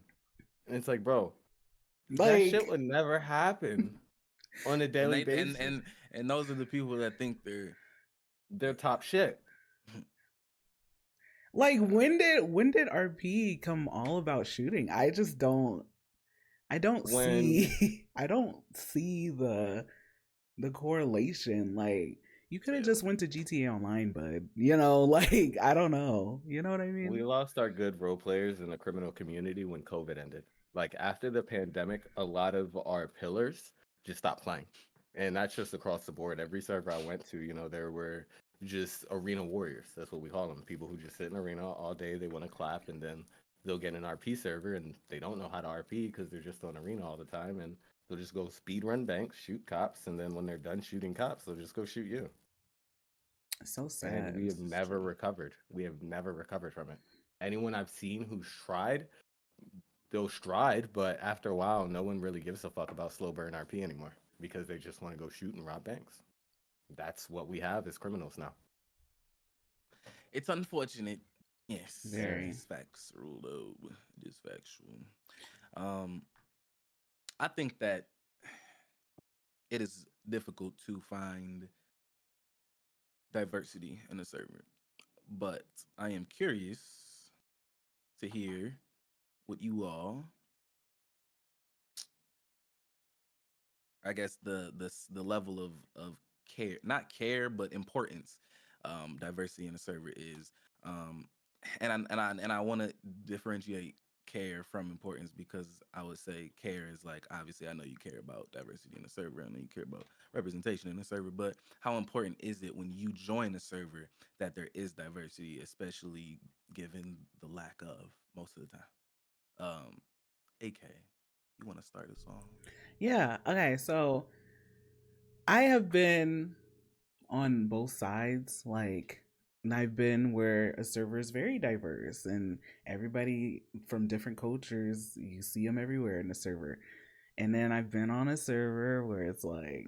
And it's like, bro, that shit Like would never happen on a And daily they basis. and those are the people that think They're top shit. Like when did RP come all about shooting? I don't When see I don't see the correlation. Like you could have yeah. just went to GTA Online, bud. Like I don't know. You know what I we mean? lost our good role players in the criminal community when COVID ended. Like after the pandemic, a lot of our pillars just stopped playing. And that's just across the board. Every server I went to, there were just arena warriors. That's what we call them. People who just sit in arena all day, they want to clap, and then they'll get an RP server and they don't know how to RP because they're just on arena all the time, and they'll just go speed run banks, shoot cops, and then when they're done shooting cops, they'll just go shoot you. So And sad. we have This is never true. recovered. We have never recovered from it. Anyone I've seen who's tried, they'll stride, but after a while, no one really gives a fuck about slow burn RP anymore because they just want to go shoot and rob banks. That's what we have as criminals now. It's unfortunate. Yes. Very. It's facts rule though. It is factual. Um I think that it is difficult to find diversity in a server. But I am curious to hear what you all, I guess the level of care, not care, but importance, diversity in the server is. Um, and I want to differentiate care from importance because I would say care is like obviously I know you care about diversity in the server, I know you care about representation in the server, but how important is it when you join a server that there is diversity, especially given the lack of most of the time. AK, you want to start us off? Yeah. Okay. So I have been on both sides. Like, and I've been where a server is very diverse and everybody from different cultures, you see them everywhere in the server. And then I've been on a server where it's like,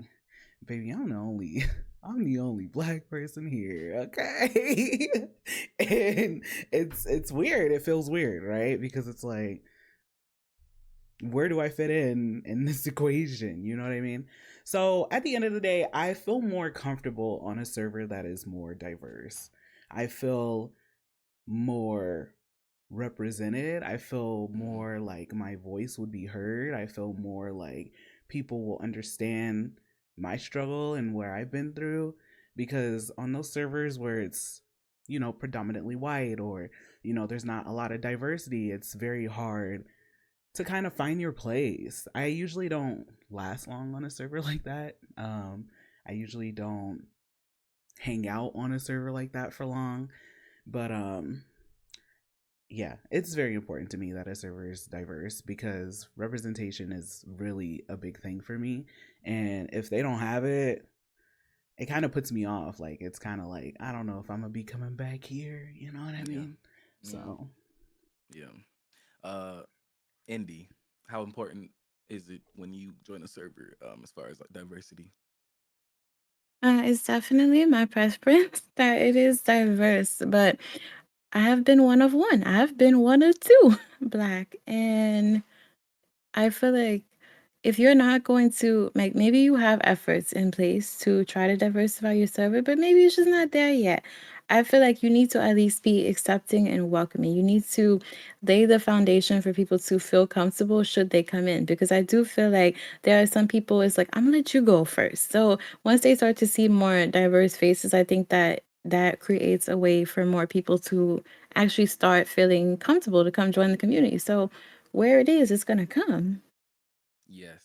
baby, I'm the only black person here, okay? And it's weird. It feels weird, right? Because it's like where do I fit in this equation? You know what I mean? So at the end of the day, I feel more comfortable on a server that is more diverse. I feel more represented. I feel more like my voice would be heard. I feel more like people will understand my struggle and where I've been through. Because on those servers where it's, predominantly white, or, there's not a lot of diversity, it's very hard to kind of find your place. I usually don't last long on a server like that. I usually don't hang out on a server like that for long. But yeah, it's very important to me that a server is diverse, because representation is really a big thing for me. And if they don't have it, it kind of puts me off. Like, it's kind of like, I don't know if I'm gonna be coming back here. You know what I mean? Yeah. So yeah. Indy, how important is it when you join a server, as far as like diversity? It's definitely my preference that it is diverse, but I have been one of one. I have been one of two Black, and I feel like if you're not going to like, maybe you have efforts in place to try to diversify your server, but maybe it's just not there yet. I feel like you need to at least be accepting and welcoming. You need to lay the foundation for people to feel comfortable should they come in. Because I do feel like there are some people, it's like, I'm gonna let you go first. So once they start to see more diverse faces, I think that that creates a way for more people to actually start feeling comfortable to come join the community. So where it is, it's gonna come. Yes.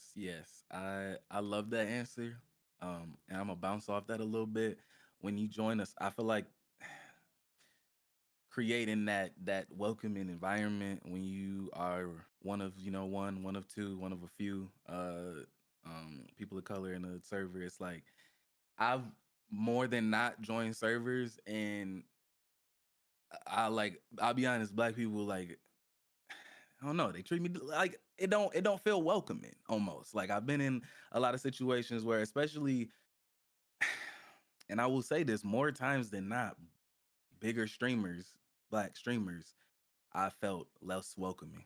I love that answer. And I'm gonna bounce off that a little bit. When you join us, I feel like creating that welcoming environment when you are one of one of two, one of a few people of color in a server. It's like I've more than not joined servers, and I'll be honest, black people, like, I don't know, they treat me like it don't feel welcoming almost. Like, I've been in a lot of situations where, especially, and I will say this more times than not, bigger streamers, black streamers, I felt less welcoming.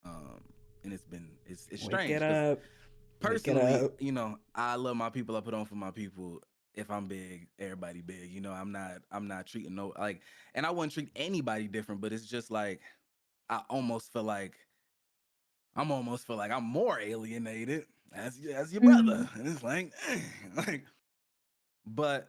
Um, and it's wake it strange because up, wake it personally, up. I love my people. I put on for my people. If I'm big, everybody big. I'm not treating no, like, and I wouldn't treat anybody different. But it's just like I almost feel like I'm more alienated as your brother, Mhm. and it's like, like, but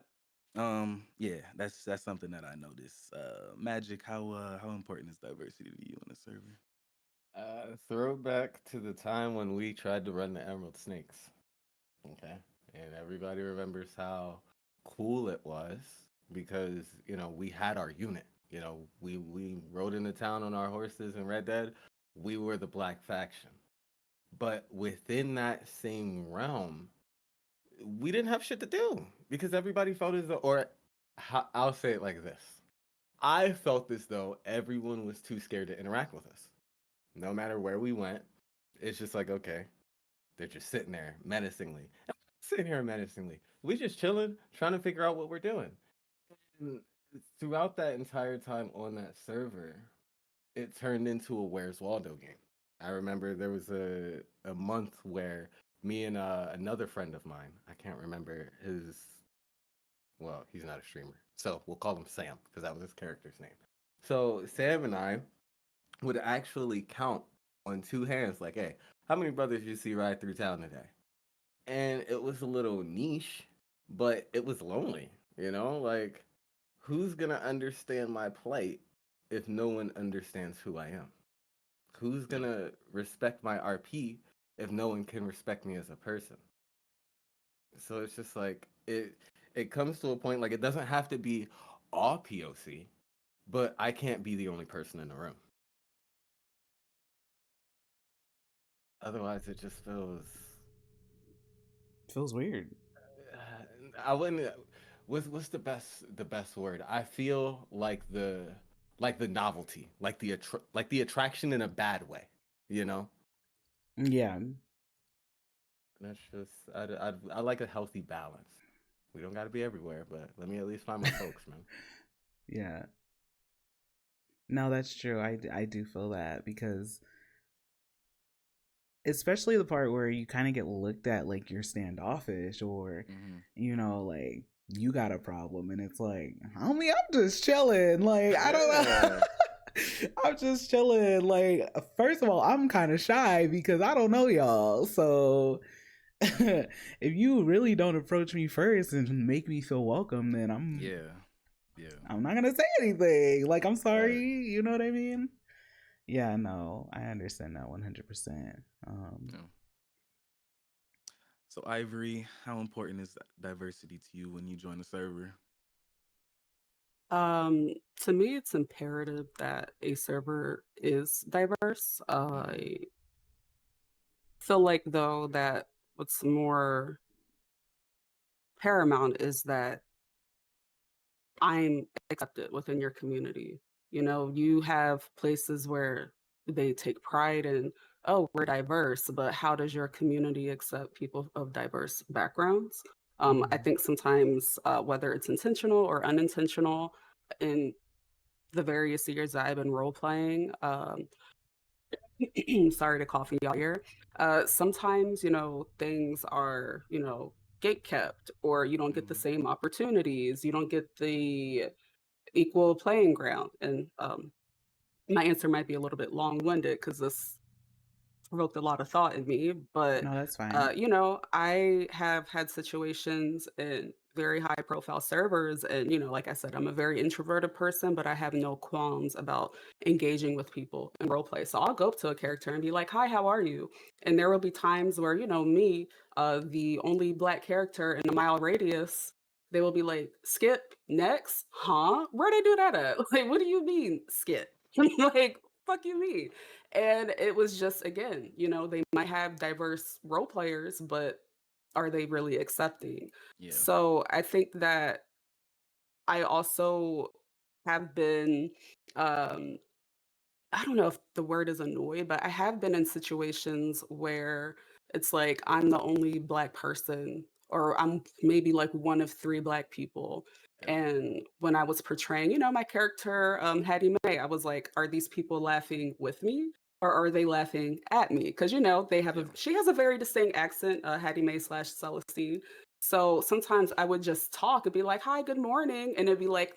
yeah, that's something that I notice. Magic, how important is diversity to you on the server? Throwback to the time when we tried to run the Emerald Snakes. Okay. And everybody remembers how cool it was because, we had our unit. We rode into town on our horses in Red Dead. We were the black faction. But within that same realm, we didn't have shit to do because everybody felt as though, or I'll say it like this. I felt as though everyone was too scared to interact with us. No matter where we went, it's just like, okay, they're just sitting there menacingly. Sitting here menacingly. We just chilling, trying to figure out what we're doing. And throughout that entire time on that server, it turned into a Where's Waldo game. I remember there was a month where me and another friend of mine, I can't remember his, well, he's not a streamer, so we'll call him Sam because that was his character's name. So Sam and I would actually count on two hands, like, hey, how many brothers you see ride through town today? And it was a little niche, but it was lonely, like, who's gonna understand my plight if no one understands who I am? Who's Yeah. gonna respect my RP if no one can respect me as a person? So it's just like it comes to a point, like, it doesn't have to be all POC, but I can't be the only person in the room. Otherwise, it just Feels weird. I wouldn't. What's the best word? I feel like the novelty, like the attraction in a bad way. You know. Yeah. That's just I like a healthy balance. We don't got to be everywhere, but let me at least find my folks, man. Yeah. No, that's true. I do feel that, because especially the part where you kind of get looked at like you're standoffish or like you got a problem, and it's like, homie, I'm just chilling. Like, I don't know. I'm just chilling. Like, first of all, I'm kind of shy because I don't know y'all. So if you really don't approach me first and make me feel welcome, then I'm not gonna say anything. Like, I'm sorry. You know what I mean? Yeah, no, I understand that 100%. So, Ivory, how important is diversity to you when you join a server? To me, it's imperative that a server is diverse. I feel like, though, that what's more paramount is that I'm accepted within your community. You have places where they take pride in, oh, we're diverse, but how does your community accept people of diverse backgrounds? I think sometimes, whether it's intentional or unintentional, in the various years that I've been role playing, sorry to cough in y'all ear. Sometimes, things are, gate kept, or you don't get the same opportunities, you don't get the equal playing ground. And my answer might be a little bit long-winded because this provoked a lot of thought in me, but No, that's fine. I have had situations in very high profile servers, and like I said, I'm a very introverted person, but I have no qualms about engaging with people in role play. So I'll go up to a character and be like, hi, how are you? And there will be times where me, the only Black character in a mile radius, they will be like, skip next, huh? Where they do that at? Like, what do you mean skip? Like, fuck you mean? And it was just, again, they might have diverse role players, but are they really accepting? So I think that I also have been, um, I don't know if the word is annoyed, but I have been in situations where it's like I'm the only Black person, or I'm maybe like one of three Black people. And when I was portraying, my character, Hattie Mae, I was like, are these people laughing with me, or are they laughing at me? Because they have she has a very distinct accent, Hattie Mae slash Celestine. So sometimes I would just talk and be like, hi, good morning. And it'd be like,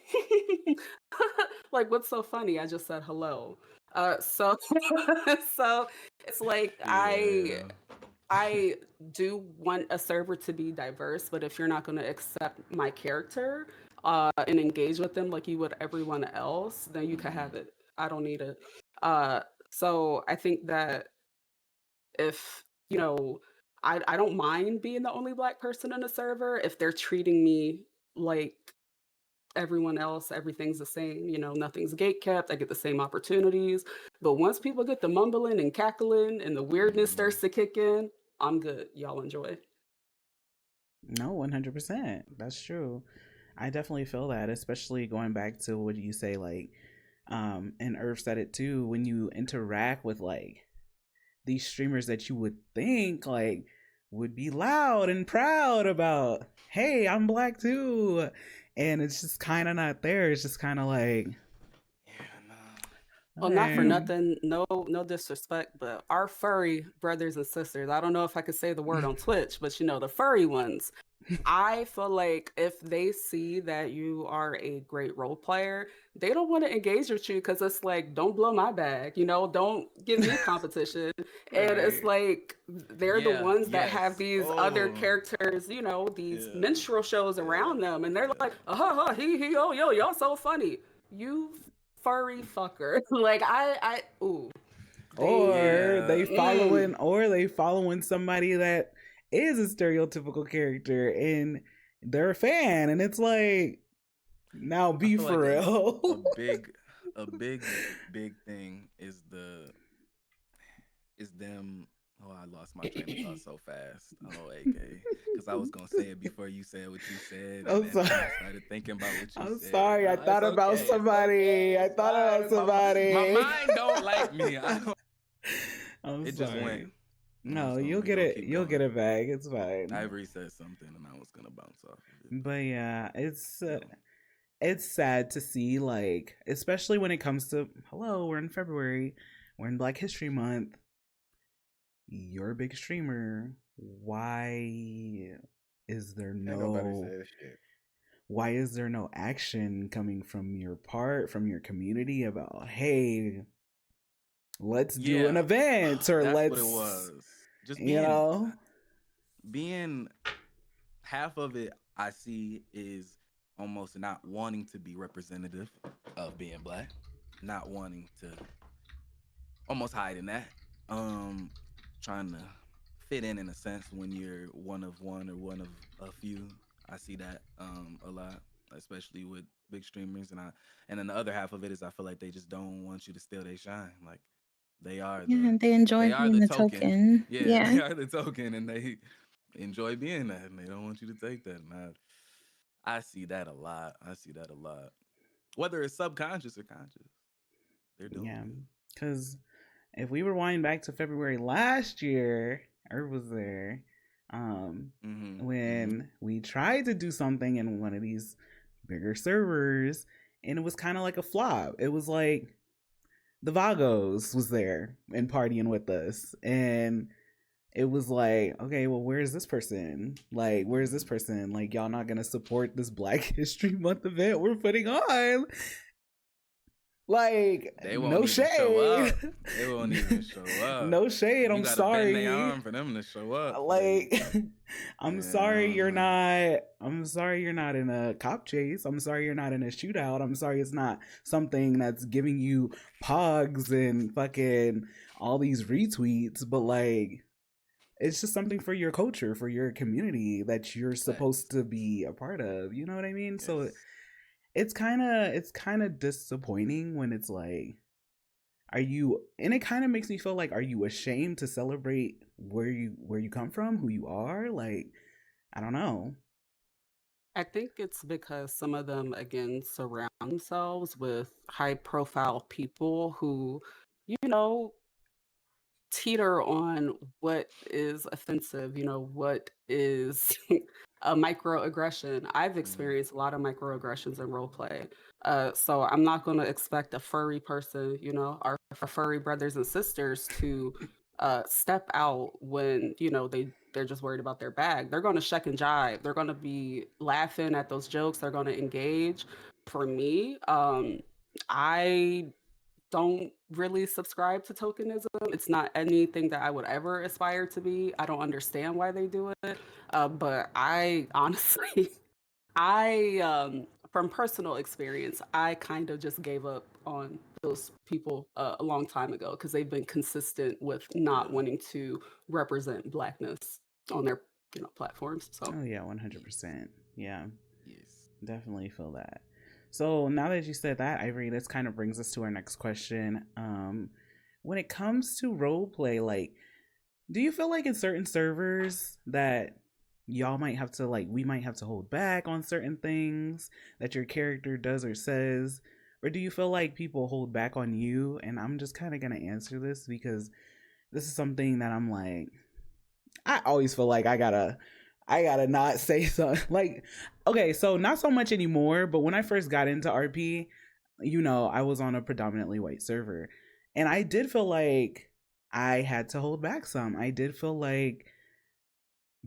like, what's so funny? I just said hello. So so it's like I do want a server to be diverse, but if you're not going to accept my character and engage with them like you would everyone else, then you can have it. I don't need it. So I think that if I don't mind being the only Black person in a server if they're treating me like everyone else, everything's the same, nothing's gate kept, I get the same opportunities. But once people get the mumbling and cackling and the weirdness starts to kick in, I'm good. Y'all enjoy. No, 100%. That's true. I definitely feel that, especially going back to what you say, like, and Irv said it too, when you interact with like these streamers that you would think like would be loud and proud about, hey, I'm Black too, and it's just kind of not there. It's just kind of like, well, not for nothing, no disrespect, but our furry brothers and sisters, I don't know if I could say the word on Twitch, but the furry ones, I feel like if they see that you are a great role player, they don't want to engage with you because it's like, don't blow my bag, don't give me competition. And it's like, they're the ones that have these other characters, these minstrel shows around them. And they're like, he, oh, yo, y'all so funny. You furry fucker. Like, ooh. They following somebody that is a stereotypical character and they're a fan, and it's like, now be for real. A big thing is them. Oh, I lost my train of thought so fast. Oh, AK, because I was gonna say it before you said what you said. I'm sorry. I started thinking about what you said. I'm sorry. I thought about somebody. I thought about somebody. My mind don't like me. I'm sorry. Just went. No, you'll get it. You'll get it back. It's fine. Ivory said something, and I was gonna bounce off of it. But yeah, it's sad to see, like, especially when it comes to, hello, we're in February, we're in Black History Month. you're a big streamer. Why is there Ain't nobody no said shit. why is there no action coming from your part, from your community about, hey, let's do an event or That's let's, what it was. Just you know, being half of it I see is almost not wanting to be representative of being black, not wanting to, almost hiding that, trying to fit in a sense when you're one of one or one of a few. I see that a lot, especially with big streamers, and then the other half of it is I feel like they just don't want you to steal their shine. Like they are Yeah, the they enjoy they are being the the token. token. Yeah, Yeah. they are the token, and they enjoy being that, and they don't want you to take that. And I see that a lot. I see that a lot. Whether it's subconscious or conscious, they're doing yeah, it. because if we rewind back to February last year, Herb was there. When we tried to do something in one of these bigger servers, and it was kind of like a flop. It was like the Vagos was there and partying with us, and it was like, okay, well, where's this person? Like, where's this person? Like, y'all not gonna support this Black History Month event we're putting on? Like, They won't no even shade. show up. They won't even show up. No shade. You I'm gotta sorry. bend their arm for them to show up. Like, I'm Yeah, sorry you're no. not. I'm sorry you're not in a cop chase. I'm sorry you're not in a shootout. I'm sorry it's not something that's giving you pogs and fucking all these retweets. But like, it's just something for your culture, for your community that you're supposed to be a part of. You know what I mean? Yes. So it's kind of disappointing when it's like, are you, and it kind of makes me feel like, are you ashamed to celebrate where you come from, who you are? Like, I don't know. I think it's because some of them, again, surround themselves with high profile people who, you know, teeter on what is offensive, what is a microaggression. I've experienced a lot of microaggressions in role play. So I'm not going to expect a furry person, our furry brothers and sisters to step out when, they're just worried about their bag. They're going to shuck and jive. They're going to be laughing at those jokes. They're going to engage. For me, I don't really subscribe to tokenism. It's not anything that I would ever aspire to be. I don't understand why they do it. But I honestly, from personal experience, I kind of just gave up on those people a long time ago because they've been consistent with not wanting to represent blackness on their, platforms. So, Oh yeah, 100%. Yeah, Yes. definitely feel that. So now that you said that, Ivory, this kind of brings us to our next question. When it comes to role play, like, do you feel like in certain servers that y'all might have to, like, we might have to hold back on certain things that your character does or says? Or do you feel like people hold back on you? And I'm just kind of going to answer this because this is something that I'm like, I always feel like I gotta not say something. Like, okay, so not so much anymore, but when I first got into RP, I was on a predominantly white server. And I did feel like I had to hold back some. I did feel like,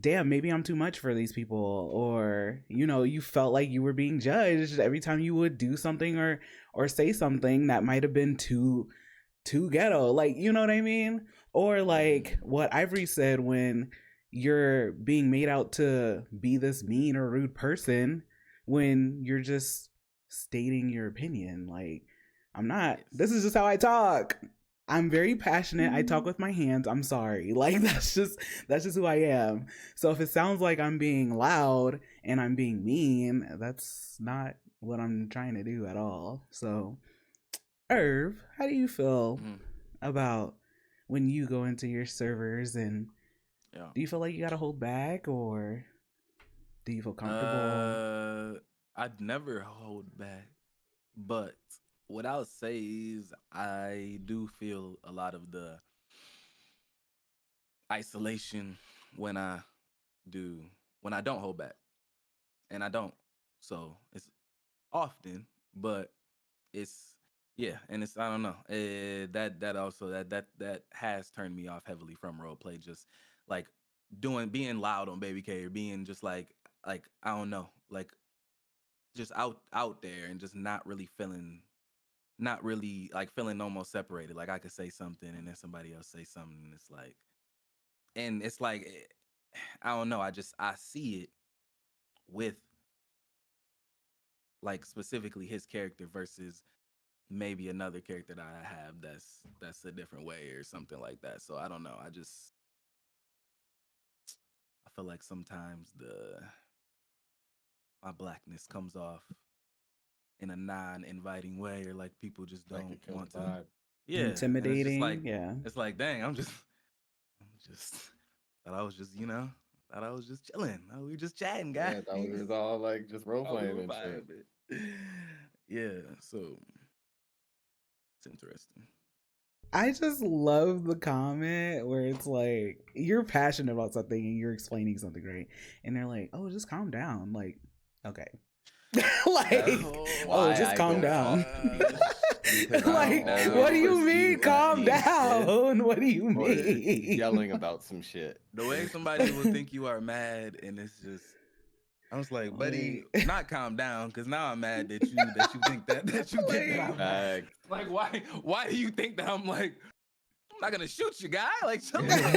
damn, maybe I'm too much for these people. Or, you felt like you were being judged every time you would do something or say something that might have been too ghetto. Like, you know what I mean? Or like what Ivory said, when you're being made out to be this mean or rude person when you're just stating your opinion. Like, I'm not, this is just how I talk. I'm very passionate. I talk with my hands. I'm sorry. Like, that's just who I am. So if it sounds like I'm being loud and I'm being mean, that's not what I'm trying to do at all. So, Irv, how do you feel about when you go into your servers, and do you feel like you gotta hold back, or do you feel comfortable? I'd never hold back, but what I'll say is I do feel a lot of the isolation when I don't hold back, and I don't. So it's often, but it's Yeah, and it's I don't know. That also that has turned me off heavily from role play. Just like being loud on Baby K, or being just like I don't know, like just out there and just not really like feeling almost separated. Like I could say something and then somebody else say something, and it's like I don't know. I see it with like specifically his character versus maybe another character that I have that's a different way or something like that. So I don't know. I feel like sometimes the my blackness comes off in a non-inviting way, or like people just Like a don't killer want to. vibe. Yeah, and Intimidating. Yeah. it's like dang, I'm just thought I was just thought I was just chilling. Oh, we just chatting, guys. Yeah, that was all like just role Oh, we playing were and shit. vibing. Yeah, so it's interesting. I just love the comment where it's like you're passionate about something and you're explaining something, right? And they're like, "Oh, just calm down." Like, okay, like, Oh oh, Why just I calm go down. because I Like, down. what do you perceive mean, as calm being pissed down? What do you or mean? yelling about some shit. The way somebody will think you are mad, and it's just I was like, buddy, Like, not calm down, because now I'm mad that you think that you think that like, I'm mad. Facts. Like, why do you think that I'm like I'm not gonna shoot you, guy? Like, chill out.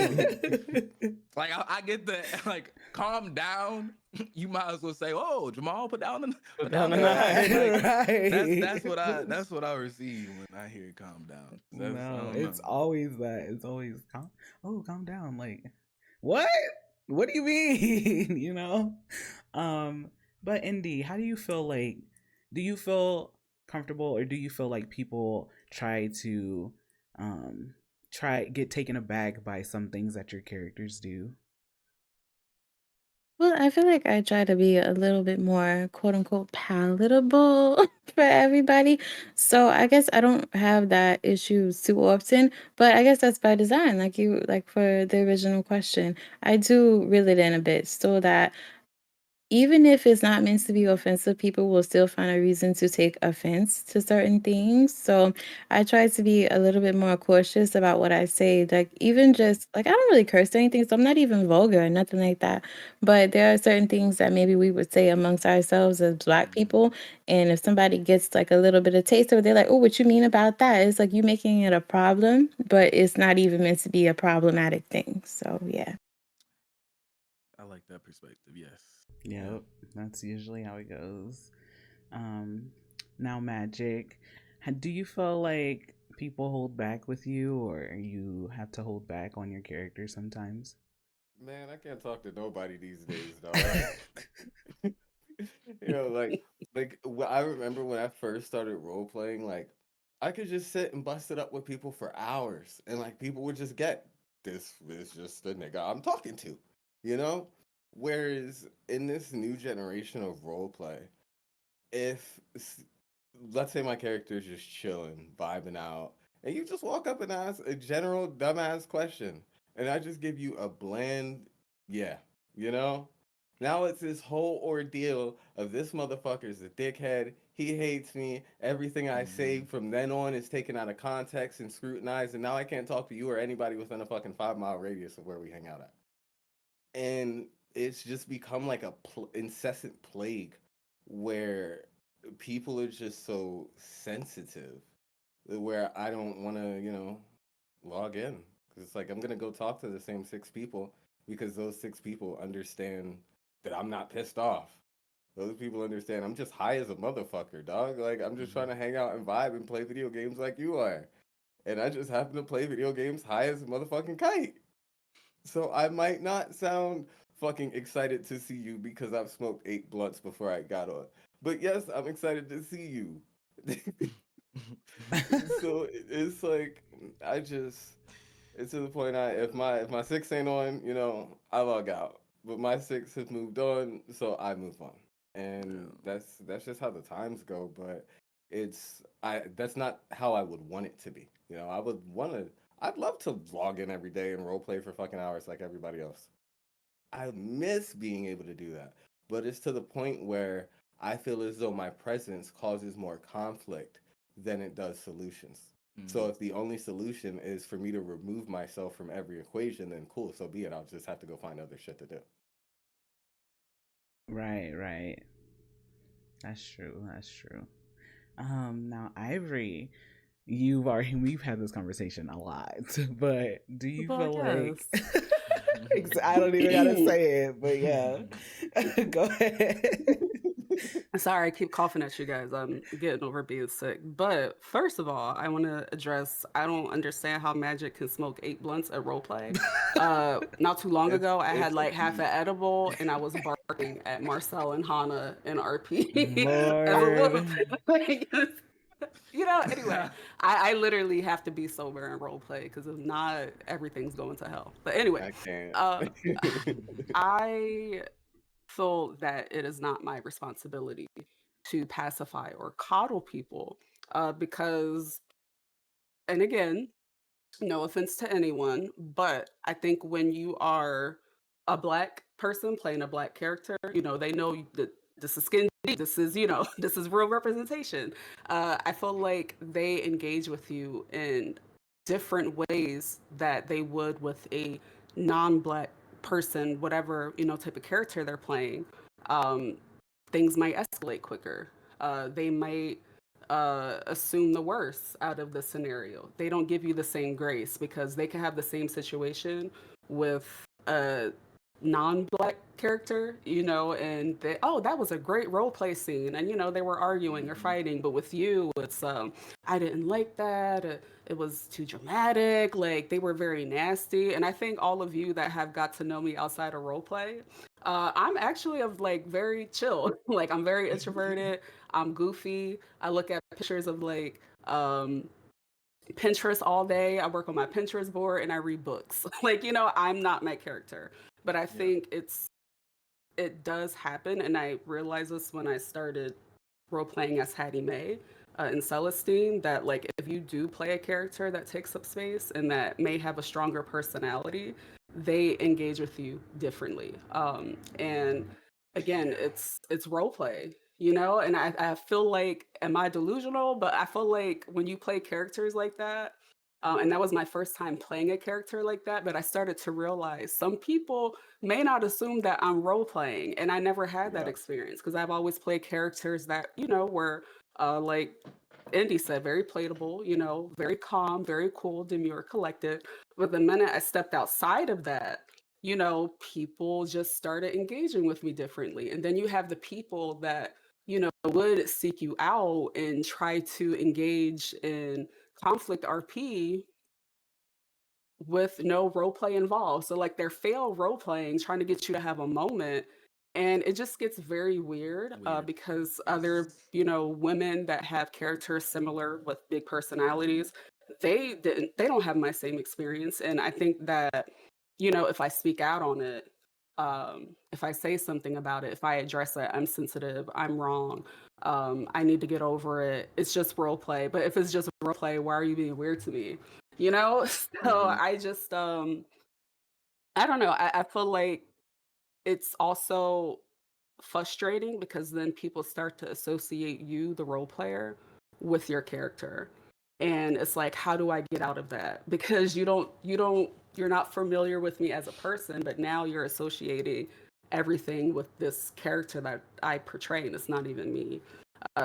Like, I get the like, calm down. You might as well say, "Oh, Jamal, put down Put put down down the the knife." knife. Like, right. that's what I receive when I hear "calm down." That's I No, don't know. it's always that. It's always calm. Oh, calm down. Like, what? What do you mean? You know. Um. But Indy, how do you feel like? Do you feel comfortable, or do you feel like people try to, try get taken aback by some things that your characters do? Well, I feel like I try to be a little bit more quote unquote palatable for everybody. So I guess I don't have that issue too often, but I guess that's by design. Like for the original question, I do reel it in a bit so that even if it's not meant to be offensive, people will still find a reason to take offense to certain things. So I try to be a little bit more cautious about what I say. Like, even just like, I don't really curse or anything, so I'm not even vulgar or nothing like that. But there are certain things that maybe we would say amongst ourselves as Black Mhm. people. And if somebody gets like a little bit of taste of it, they're like, oh, what you mean about that? It's like you making it a problem, but it's not even meant to be a problematic thing. So, yeah. I like that perspective. Yes. Yeah. Yep, that's usually how it goes. Um, Now, Magic, do you feel like people hold back with you, or you have to hold back on your character sometimes? Man, I can't talk to nobody these days, dog. You know, I remember when I first started role playing, like I could just sit and bust it up with people for hours, and like people would just get this is just the nigga I'm talking to, you know. Whereas in this new generation of role play, if let's say my character is just chilling, vibing out, and you just walk up and ask a general dumbass question, and I just give you a bland, yeah, you know? Now it's this whole ordeal of this motherfucker's a dickhead. He hates me. Everything I say Hmm. from then on is taken out of context and scrutinized, and now I can't talk to you or anybody within a fucking 5 mile radius of where we hang out at. And it's just become like a incessant plague where people are just so sensitive where I don't want to, log in because it's like I'm gonna go talk to the same 6 people because those 6 people understand that I'm not pissed off. Those people understand I'm just high as a motherfucker, dog. Like I'm just trying Hmm. to hang out and vibe and play video games like you are, and I just happen to play video games high as a motherfucking kite. So I might not sound fucking excited to see you because I've smoked 8 blunts before I got on. But yes, I'm excited to see you. So it's like I just it's to the point if my 6 ain't on, I log out. But my 6 have moved on, so I move on. And Yeah. that's just how the times go, but that's not how I would want it to be. I'd love to log in every day and role play for fucking hours like everybody else. I miss being able to do that. But it's to the point where I feel as though my presence causes more conflict than it does solutions. So Mm. if the only solution is for me to remove myself from every equation, then cool, so be it. I'll just have to go find other shit to do. Right, right. That's true. That's true. Now Ivory, we've had this conversation a lot, but do you Well, feel like yes. I don't even gotta say it, but yeah. Go ahead. Sorry, I keep coughing at you guys. I'm getting over being sick. But first of all, I want to address I don't understand how Magic can smoke 8 blunts at roleplay. Not too long ago, I had It's like OP. half an edible and I was barking at Marcel and Hana in RP as a little Lord. bit. Anyway, I literally have to be sober in roleplay because if not, everything's going to hell. But anyway, I can't. uh, I feel that it is not my responsibility to pacify or coddle people because, and again, no offense to anyone, but I think when you are a black person playing a black character, they know that this is skin deep, this is, this is real representation. I feel like they engage with you in different ways that they would with a non-black person, whatever, type of character they're playing. Um, Things might escalate quicker. They might assume the worst out of the scenario. They don't give you the same grace because they can have the same situation with a non-black character, and they, oh, that was a great role play scene, and they were arguing or fighting, but with you, it's I didn't like that. It was too dramatic. Like they were very nasty, and I think all of you that have got to know me outside of role play, I'm actually of like very chill. Like I'm very introverted. I'm goofy. I look at pictures of like Pinterest all day. I work on my Pinterest board and I read books. Like, I'm not my character. But I Yeah. think it does happen, and I realized this when I started role playing as Hattie Mae in Celestine. That like if you do play a character that takes up space and that may have a stronger personality, they engage with you differently. And again, it's role play. And I feel like, am I delusional? But I feel like when you play characters like that, and that was my first time playing a character like that, but I started to realize some people may not assume that I'm role playing, and I never had that Yeah. experience because I've always played characters that were like Indy said, very playable, very calm, very cool, demure, collected. But the minute I stepped outside of that, people just started engaging with me differently, and then you have the people that would seek you out and try to engage in conflict RP with no role play involved. So like they're fail role playing, trying to get you to have a moment. And it just gets very weird Weird. because other, women that have characters similar with big personalities, they don't have my same experience. And I think that, if I speak out on it, if I say something about it, if I address it, I'm sensitive, I'm wrong. I need to get over it. It's just role play. But if it's just role play, why are you being weird to me? So Mhm. I just I don't know. I feel like it's also frustrating because then people start to associate you, the role player, with your character. And it's like, how do I get out of that? Because you're not familiar with me as a person, but now you're associating everything with this character that I portray, and it's not even me.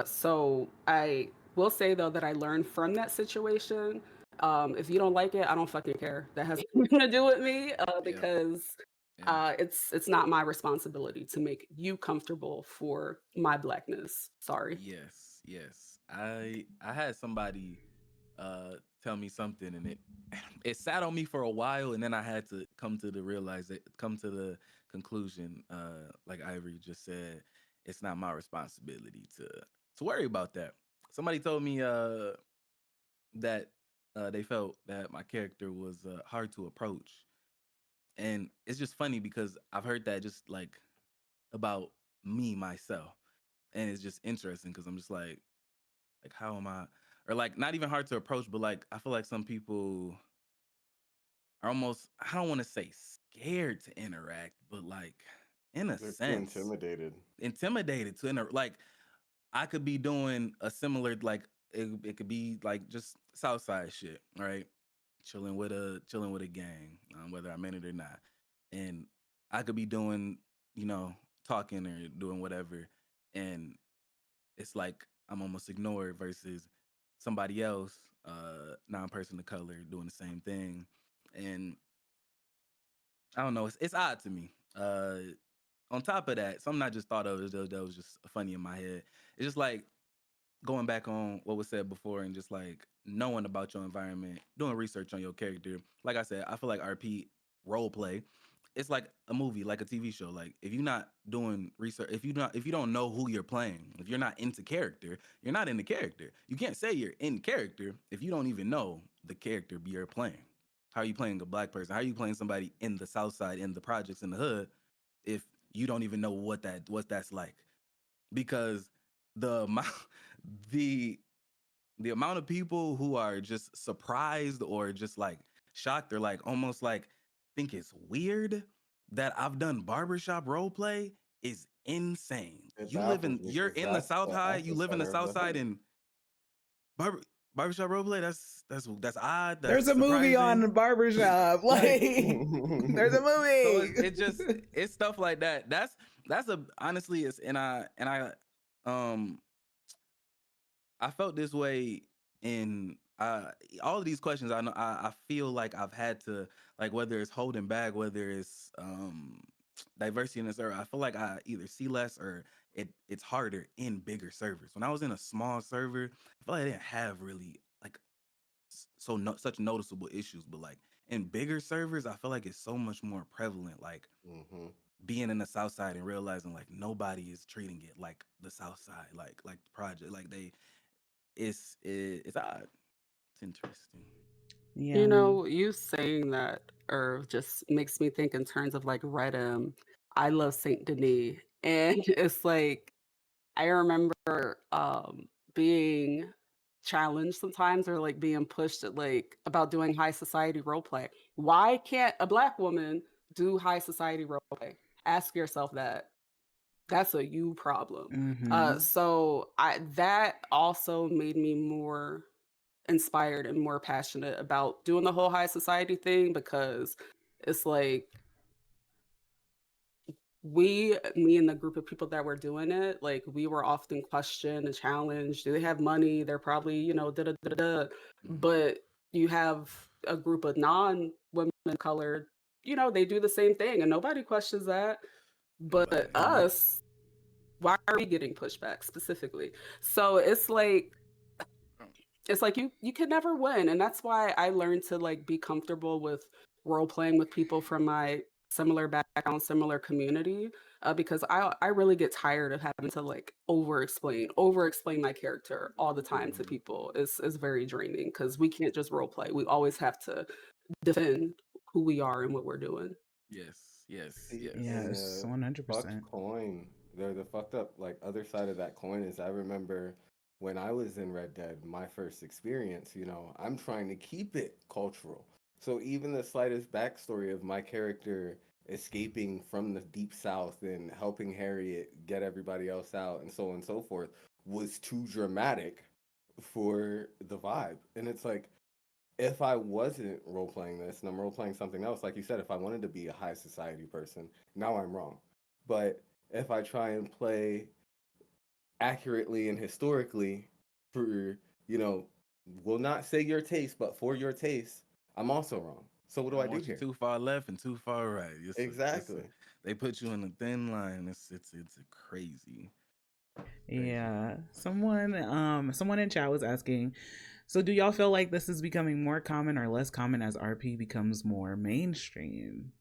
So I will say though that I learned from that situation. If you don't like it, I don't fucking care. That has nothing to do with me Yeah. because Yeah. it's not my responsibility to make you comfortable for my blackness. Sorry. Yes. Yes. I had somebody tell me something, and it sat on me for a while, and then I had to come to the conclusion, like Ivory just said, it's not my responsibility to worry about that. Somebody told me that they felt that my character was hard to approach. And it's just funny because I've heard that just like about me myself. And it's just interesting because I'm just like how am I, or like not even hard to approach, but like I feel like some people are almost, I don't want to say scared to interact, but like in a They're too sense intimidated. intimidated to like I could be doing a similar like it could be like just Southside shit, right? Chilling with a gang, whether I'm in it or not, and I could be doing, you know, talking or doing whatever, and it's like I'm almost ignored versus somebody else, non-person of color, doing the same thing, and I don't know, it's odd to me. On top of that, something I just thought of that was just funny in my head. It's just like going back on what was said before and just like knowing about your environment, doing research on your character. Like I said, I feel like RP role play, it's like a movie, like a TV show. Like if you're not doing research, if you don't know who you're playing, if you're not into character, you're not into character. You can't say you're in character if you don't even know the character you're playing. How are you playing a black person? How are you playing somebody in the South Side, in the projects, in the hood, if you don't even know what that's like? Because the amount the the amount of people who are just surprised or just like shocked or like almost like think it's weird that I've done barbershop role play is insane. It baffles me You're because in the that's South the High, you live in the epicenter of South the Side, hood. and barbershop role play, that's odd, that's There's a movie surprising. on Barbershop. Like, there's a So movie. it's stuff like that. That's a honestly it's um I felt this way in all of these questions. I know I feel like I've had to, like, whether it's holding back, whether it's diversity in the server. I feel like I either see less or it's harder in bigger servers. When I was in a small server, I feel like I didn't have really like such noticeable issues, but like in bigger servers, I feel like it's so much more prevalent. Like Hmm. being in the South Side and realizing like nobody is treating it like the South Side, like the project, like it's odd. It's interesting. Yeah. You know, you saying that or just makes me think in terms of like Red M. I love Saint Denis. And it's like I remember being challenged sometimes or like being pushed at like about doing high society role play. Why can't a black woman do high society role play? Ask yourself that. That's a you problem. Mm-hmm. So I that also made me more inspired and more passionate about doing the whole high society thing because it's like me and the group of people that were doing it, like we were often questioned and challenged. Do they have money? They're probably, da da da da. Hmm. But you have a group of non-women of color, they do the same thing and nobody questions that. But Nobody. Yeah. us, why are we getting pushback specifically? So it's like you can never win, and that's why I learned to like be comfortable with role playing with people from my similar background, similar community, because I really get tired of having to like over explain my character all the time to Hmm. people. Is very draining because we can't just role play. We always have to defend who we are and what we're doing. Yes, yes, See, yes. and Yes, the fucked 100%. coin, the fucked up like other side of that coin is I remember when I was in Red Dead, my first experience, I'm trying to keep it cultural. So even the slightest backstory of my character escaping from the deep south and helping Harriet get everybody else out and so on and so forth was too dramatic for the vibe. And it's like if I wasn't role playing this and I'm role playing something else, like you said, if I wanted to be a high society person, now I'm wrong. But if I try and play accurately and historically for, you know, will not say your taste, but for your taste, I'm also wrong. So what They do I don't do want you here? too far left and too far right. Exactly. They put you in a thin line. It's a crazy, crazy. Yeah. Someone in chat was asking, so do y'all feel like this is becoming more common or less common as RP becomes more mainstream?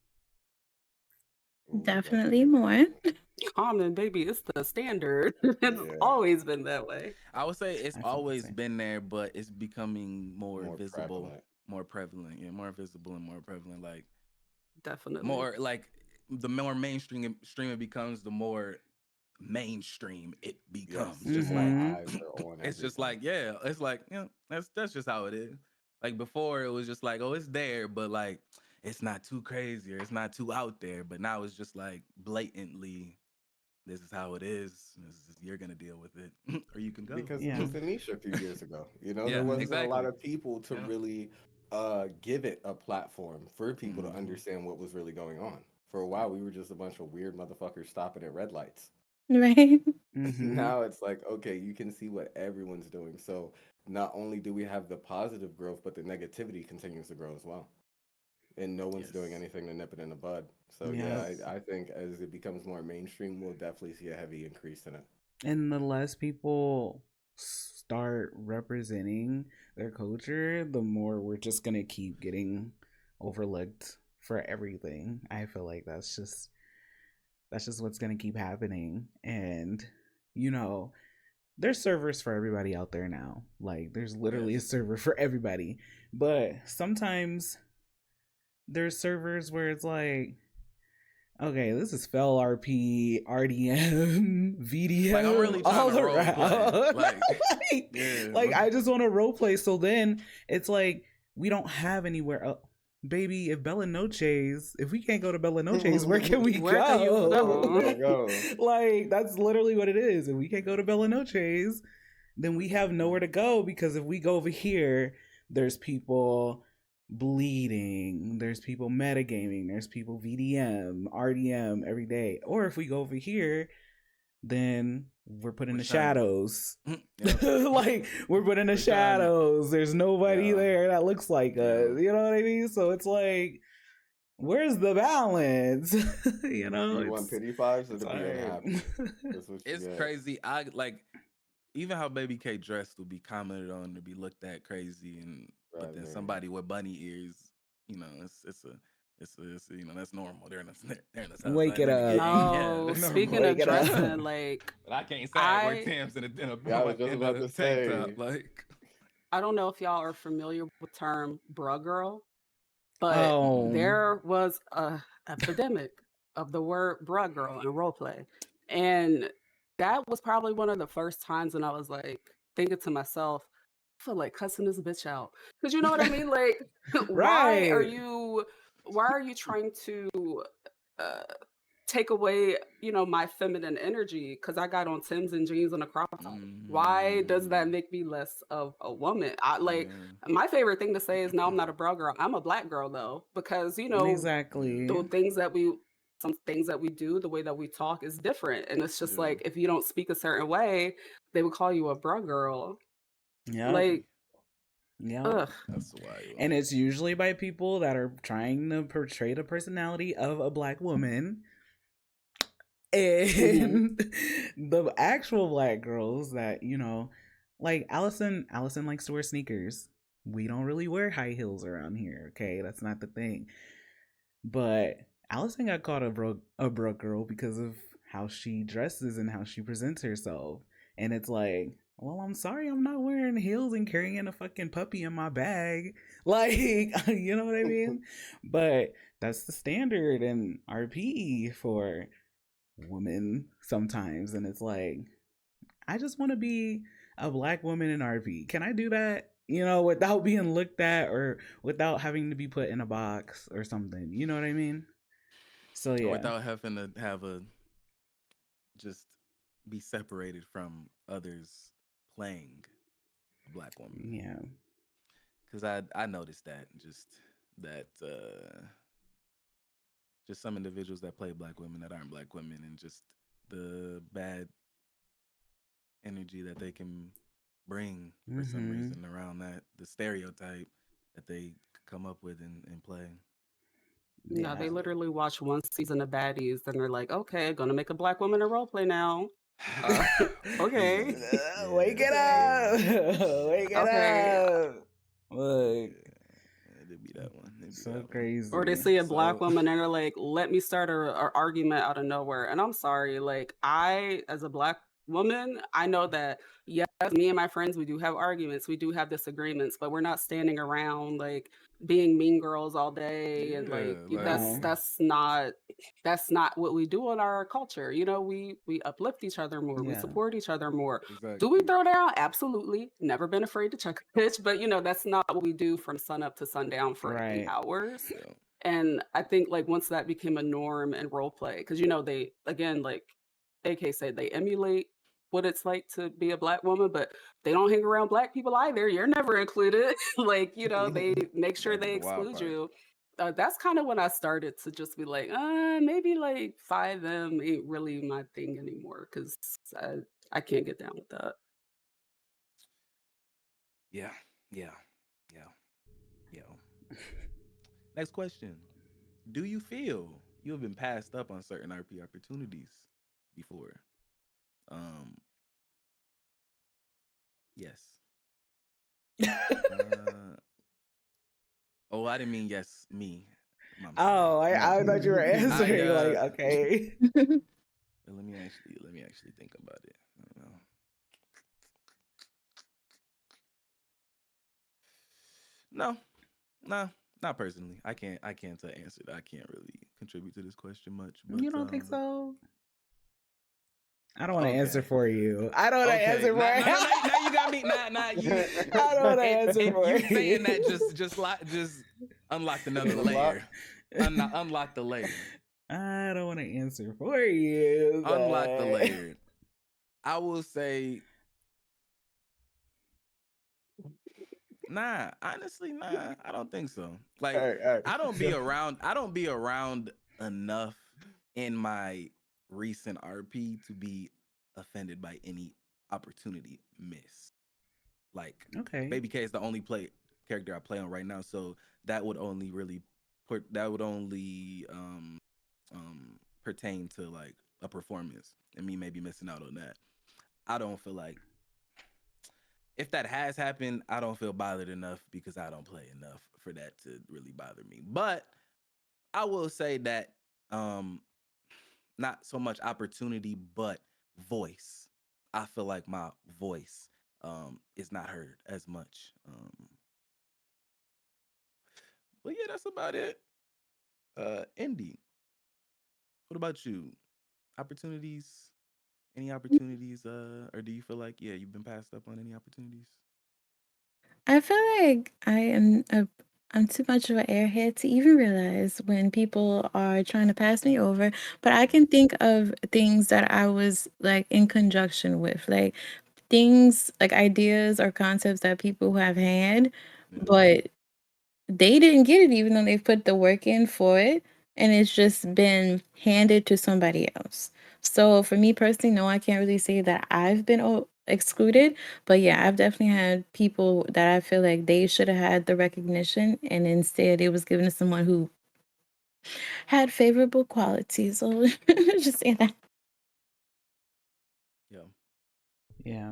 Ooh, that's a Definitely good more. question. Common, baby, it's the standard. It's Yeah, always been that way. I would say it's I feel the always same. been there, but it's becoming more more visible, prevalent. more prevalent. Yeah, more visible and more prevalent. Like Definitely. more like the more mainstream it becomes, the more mainstream it Yes, becomes. the Just more like Mm-hmm. eyes are on it's just everything. like yeah, it's like that's just how it is. Like before, it was just like oh, it's there, but like it's not too crazy or it's not too out there. But now it's just like blatantly this is how it is. You're gonna deal with it, or you can go. Because it Yeah. was a niche a few years ago. There Yeah, wasn't a lot exactly. of people to Yeah. really give it a platform for people to Mhm. understand what was really going on. For a while, we were just a bunch of weird motherfuckers stopping at red lights. Right. Mm-hmm. Now it's like, okay, you can see what everyone's doing. So not only do we have the positive growth, but the negativity continues to grow as well. And no one's doing Yes. anything to nip it in the bud. So yeah, Yes. Yes. I think as it becomes more mainstream, we'll definitely see a heavy increase in it. And the less people start representing their culture, the more we're just gonna keep getting overlooked for everything. I feel like that's just what's gonna keep happening. And you know, there's servers for everybody out there now. Like there's literally a Yes. server for everybody. But sometimes there's servers where it's like, okay, this is fell RP, RDM, VDM, Like I'm really trying all to role play. around. Like, like, yeah. like, I just want to role play. So then it's like we don't have anywhere. Baby, if Bella Noches, if we can't go to Bella Noches, where can we Where can you go? go? Like that's literally what it is. If we can't go to Bella Noches, then we have nowhere to go, because if we go over here, there's people bleeding, there's people metagaming, there's people VDM, RDM every day. Or if we go over here, then we're put in We're the shining. shadows. Yep. Like we're put in the We're shining. shadows. There's nobody Yeah. there that looks like us. Yeah. You know what I mean? So it's like, where's the balance? You know, Do you want it's pity fives or it's to be hard. unhappy? That's what you It's get. crazy. I like even how Baby K dressed will be commented on to be looked at crazy, and but Right, then man. somebody with bunny ears, it's that's normal. They're in this house. Wake it Let me up. get yeah, No, that's speaking normal. Wake of it up. dressing, like But I can't say I wear I Tim's in Yeah, I was just in about a to tank top. say. Like I don't know if y'all are familiar with the term bruh girl, but Oh, there was a epidemic of the word bruh girl in roleplay. And that was probably one of the first times when I was like thinking to myself, I feel like cussing this bitch out. Because you know what I mean? Like, why are right. you trying to uh take away, my feminine energy because I got on Tim's and jeans and a crop top? Why does that make me less of a woman? I like yeah, my favorite thing to say is no, I'm not a brown girl. I'm a black girl though, because Exactly. the things that some things that we do, the way that we talk is different. And it's just yeah. like if you don't speak a certain way, they would call you a bruh girl. Yep. Like, Yep. ugh. That's wild. And it's usually by people that are trying to portray the personality of a black woman. And the actual black girls that, like Allison likes to wear sneakers. We don't really wear high heels around here, okay? That's not the thing. But Allison got called a broke girl because of how she dresses and how she presents herself. And it's like, well, I'm sorry, I'm not wearing heels and carrying a fucking puppy in my bag. Like, you know what I mean? But that's the standard in RP for women sometimes. And it's like, I just want to be a black woman in RP. Can I do that? Without being looked at or without having to be put in a box or something. You know what I mean? So Or yeah. without having to have just be separated from others playing a black woman. Yeah. Because I noticed that that just some individuals that play black women that aren't black women, and just the bad energy that they can bring for some reason around that, the stereotype that they come up with and play. No, they Yeah. literally watch one season of Baddies, then they're like, okay, gonna make a black woman a role play now. Okay. Wake it up. Wake it Okay. up. Look. It'd be that one. It'd be So that one. crazy. Or they see a black So- woman and they're like, let me start a argument out of nowhere. And I'm sorry, like I, as a black woman, I know that yes, me and my friends, we do have arguments, we do have disagreements, but we're not standing around like being mean girls all day. And like Yeah, like- that's not what we do in our culture. We uplift each other more, we Yeah. support each other more. Exactly. Do we throw down? Absolutely. Never been afraid to check a bitch, but that's not what we do from sun up to sundown for 8 Right. hours. Yeah. And I think like once that became a norm in role play, because they again like AK said, they emulate what it's like to be a Black woman, but they don't hang around Black people either. You're never included. Like, they make sure That's they the wild exclude part. you. That's kind of when I started to just be like, maybe like 5M ain't really my thing anymore because I can't get down with that. Yeah, yeah, yeah, yeah. Next question. Do you feel you have been passed up on certain RP opportunities before? Um, yes. Oh, I didn't mean yes, me. I'm sorry. Oh, I No. thought you were answering. Like, I okay. let me actually think about it. I don't know. No, no, not personally. I can't answer that. I can't really contribute to this question much. But You don't think so? I don't want to answer okay. for you. I don't want to answer for you. Now you got me. Nah, you. I don't want to And answer for you you. saying that just unlocked another layer. Unlock the layer. I don't want to answer for you. Unlock the layer. I will say, honestly, I don't think so. Like, All right. I don't be around enough in my recent RP to be offended by any opportunity miss. Like, Okay. Baby K is the only character I play on right now, so that would only really pertain to like a performance and me maybe missing out on that. I don't feel like if that has happened, I don't feel bothered enough because I don't play enough for that to really bother me. But I will say that not so much opportunity, but voice. I feel like my voice is not heard as much. But yeah, that's about it. Indy, what about you? Opportunities? Any opportunities? Or do you feel like you've been passed up on any opportunities? I feel like I'm too much of an airhead to even realize when people are trying to pass me over, but I can think of things that I was like in conjunction with, like things like ideas or concepts that people have had, Yeah. but they didn't get it even though they've put the work in for it, and it's just been handed to somebody else. So for me personally, no, I can't really say that I've been excluded, but yeah, I've definitely had people that I feel like they should have had the recognition, and instead it was given to someone who had favorable qualities. So just say that. Yeah. Yeah.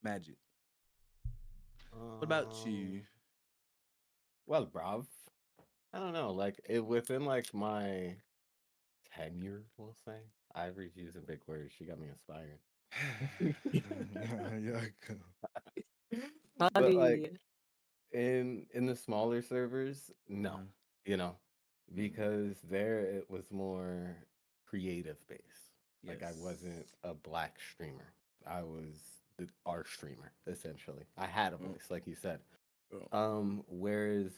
Magic. What about you? Well, bruv, I don't know. Like within like my tenure, we'll say. Ivory's using big words. She got me inspired. But like Funny. in the smaller servers, no, Uh-huh. you know, because there it was more creative based. Like I wasn't Yes. a black streamer. I was our streamer essentially. I had a voice, like you said. Oh. Whereas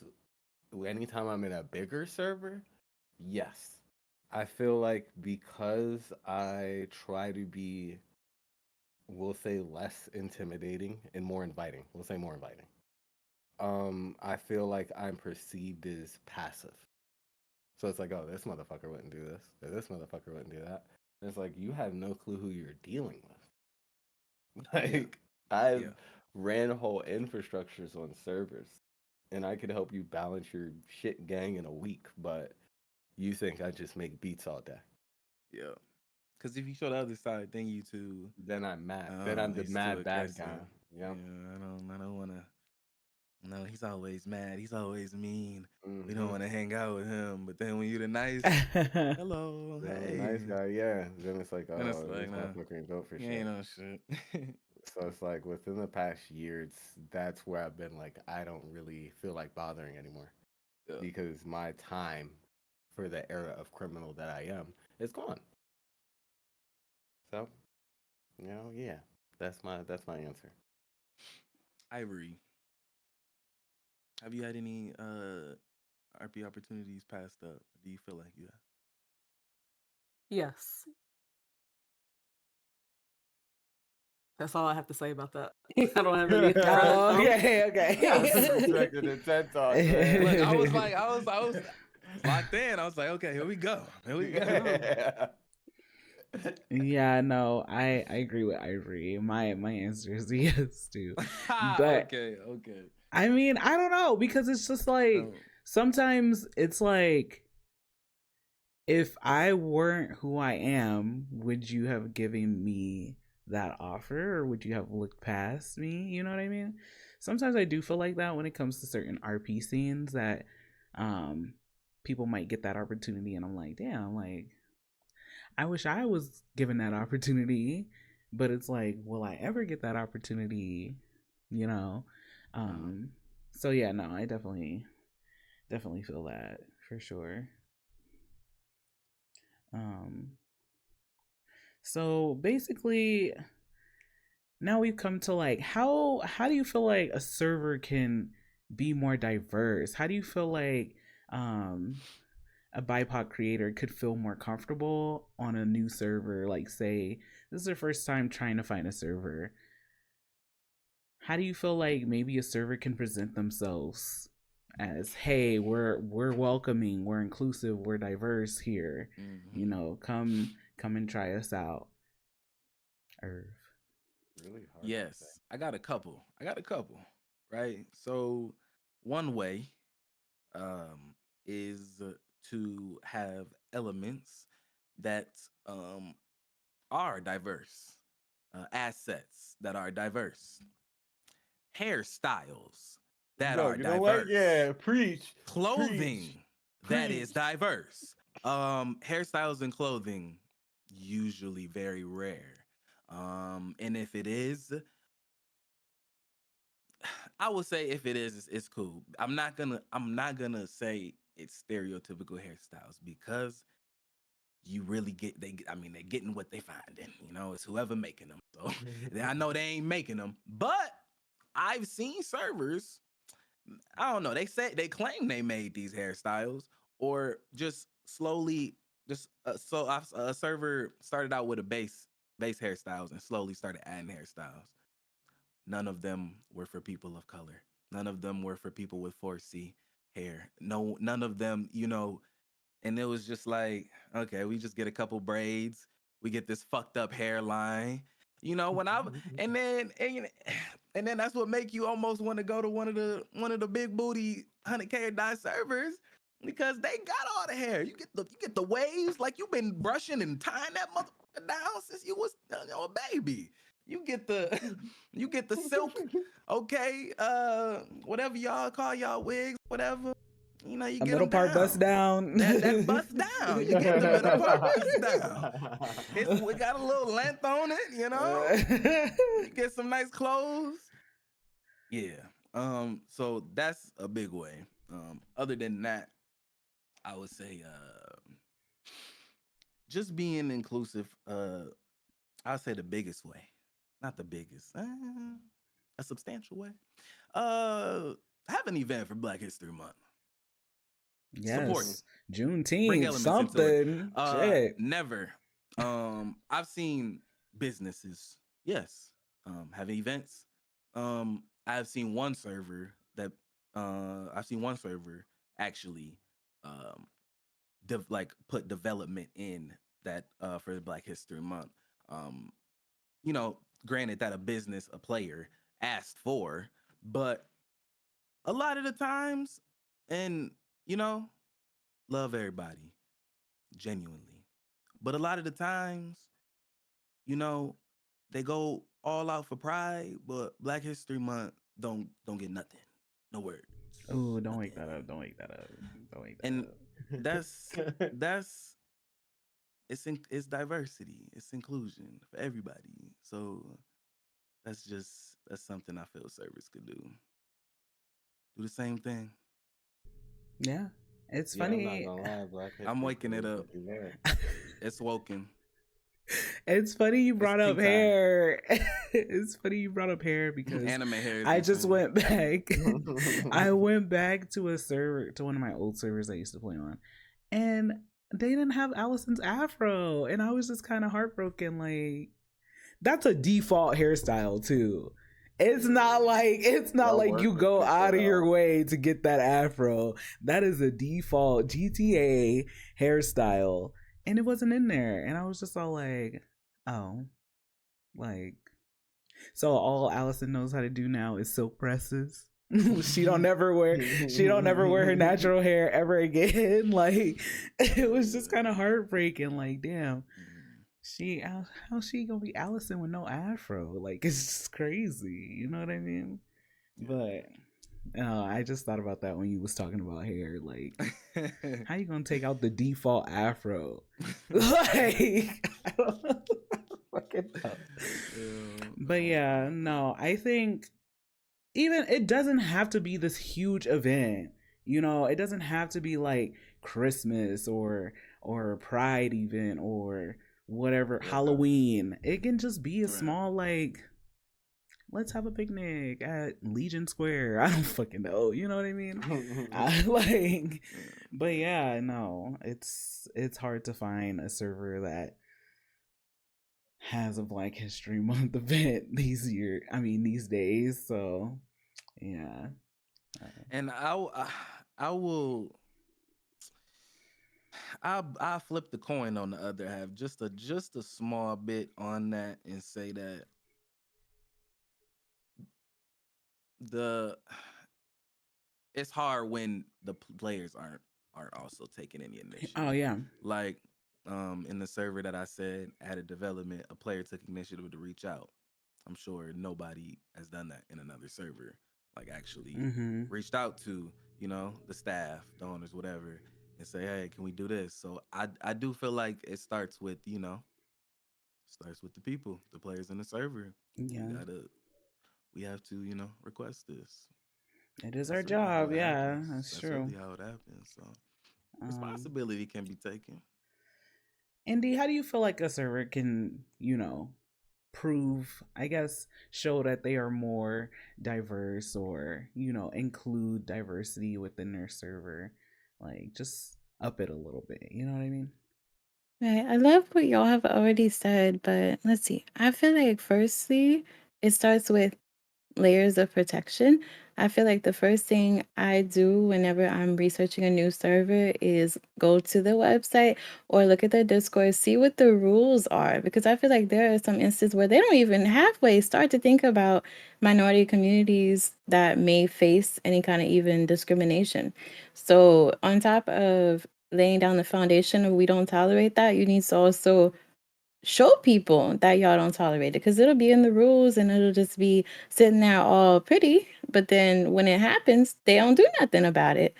anytime I'm in a bigger server, yes, I feel like because I try to be, we'll say, less intimidating and more inviting. We'll say more inviting. I feel like I'm perceived as passive. So it's like, oh, this motherfucker wouldn't do this, or this motherfucker wouldn't do that. And it's like you have no clue who you're dealing with. Like I've Yeah. ran whole infrastructures on servers, and I could help you balance your shit gang in a week, but you think I just make beats all day. Yeah. Because if you show the other side, then you too. Then I'm mad. Then I'm the He's too mad bad aggressive. guy. Yeah. Yep. I don't want to. No, he's always mad. He's always mean. We don't Mm-hmm. want to hang out with him. But then when you're the nice, hello, Then the hey, nice guy, yeah. Then it's like, then it's oh, this like, nah, motherfucker ain't built for you ain't shit. no shit. So it's like within the past year, that's where I've been like, I don't really feel like bothering anymore Yeah. because my time for the era of criminal that I am is gone. So, yeah, that's my answer. Ivory, have you had any RP opportunities passed up? Do you feel like you have? Yes. That's all I have to say about that. I don't have any further Oh, comments. okay. Yes. Expected a TED Talk, man. Look, I was locked in. I was like, okay, here we go. Here we go. Yeah, no, I agree with Ivory. My answer is yes too. But okay. I mean, I don't know, because it's just like No. sometimes it's like, if I weren't who I am, would you have given me that offer, or would you have looked past me? You know what I mean? Sometimes I do feel like that when it comes to certain RP scenes, that people might get that opportunity, and I'm like, damn, like I wish I was given that opportunity. But it's like, will I ever get that opportunity? You know? So yeah, no, I definitely feel that for sure. So basically, now we've come to like, how do you feel like a server can be more diverse? How do you feel like a BIPOC creator could feel more comfortable on a new server? Like, say this is their first time trying to find a server. How do you feel like maybe a server can present themselves as, hey, we're welcoming, we're inclusive, we're diverse here. Mm-hmm. You know, come and try us out. Irv. Really hard. Yes, I got a couple. Right. So one way is to have elements that are diverse, assets that are diverse, hairstyles that No, are you know what? diverse, Yeah, preach. clothing that is Preach. diverse. Hairstyles and clothing usually very rare. And if it is, I would say if it is, it's cool. I'm not gonna say it's stereotypical hairstyles, because you really get they're getting what they finding. You know, it's whoever making them. So I know they ain't making them, but I've seen servers. I don't know. They claim they made these hairstyles, or just slowly, a server started out with a base hairstyles and slowly started adding hairstyles. None of them were for people of color. None of them were for people with 4C hair. No, none of them, and it was just like, okay, we just get a couple braids. We get this fucked up hairline. When I and then that's what make you almost want to go to one of the big booty 100K die servers, because they got all the hair. You get the waves, like you've been brushing and tying that motherfucker down since you was a baby. You get the silk, okay, whatever y'all call y'all wigs, whatever. You A get middle them part down. bust down. That bust down. You get the middle part bust down. We got a little length on it, You get some nice clothes. Yeah. So that's a big way. Other than that, I would say just being inclusive. I'd say the biggest way, not the biggest, a substantial way. Have an event for Black History Month. Support. Yes. Bring Juneteenth, elements into it. something. Shit. Never. I've seen businesses, yes, have events. I've seen one server actually put development in that for the Black History Month. Um, Granted that a player asked for, but a lot of the times, and love everybody genuinely, but a lot of the times, they go all out for pride, but Black History Month don't get nothing, no words. Oh, don't wake that up. Don't wake that up. Don't wake that And up. that's it's diversity, it's inclusion for everybody. So that's something I feel servers could do. Do the same thing. Yeah. It's Yeah, funny. I'm not gonna lie, Black I'm History waking it Month up. would be there. It's woken. It's funny you It's brought up TeaTyme. hair. It's funny you brought up hair because Anime hair. I just went back. I went back to a server, to one of my old servers I used to play on, and they didn't have Allison's afro, and I was just kind of heartbroken. Like, that's a default hairstyle too. It's not like you go out of your way to get that afro. That is a default GTA hairstyle, and it wasn't in there. And I was just all like, oh, like, so all Allison knows how to do now is silk presses. She don't never wear her natural hair ever again. Like, it was just kind of heartbreaking. Like, damn. How's she gonna be Allison with no afro? Like, it's just crazy. You know what I mean? But I just thought about that when you was talking about hair. Like, how you gonna take out the default afro? Like, I don't know. Fucking but yeah, no, I think even it doesn't have to be this huge event. You know, it doesn't have to be like Christmas or Pride event or whatever, Halloween. It can just be a small, like, let's have a picnic at Legion Square. I don't fucking know. You know what I mean? But yeah, no, it's hard to find a server that has a Black History Month event these days. So yeah. And I will. I flip the coin on the other half, just a small bit on that, and say that it's hard when the players aren't also taking any initiative. Oh yeah. Like in the server that I said added development, a player took initiative to reach out. I'm sure nobody has done that in another server. Like, actually reached out to, the staff, the owners, whatever, and say, hey, can we do this? So I do feel like it starts with, the people, the players in the server. Yeah. We have to, request this. It is our job. Yeah, that's true. Really how it happens. So responsibility can be taken. Indy, how do you feel like a server can, prove, I guess, show that they are more diverse or, include diversity within their server? Like, just up it a little bit. You know what I mean? Right. I love what y'all have already said, but let's see. I feel like, firstly, it starts with layers of protection. I feel like the first thing I do whenever I'm researching a new server is go to the website or look at their Discord, see what the rules are, because I feel like there are some instances where they don't even halfway start to think about minority communities that may face any kind of even discrimination. So, on top of laying down the foundation of we don't tolerate that, you need to also show people that y'all don't tolerate it, because it'll be in the rules and it'll just be sitting there all pretty, but then when it happens they don't do nothing about it,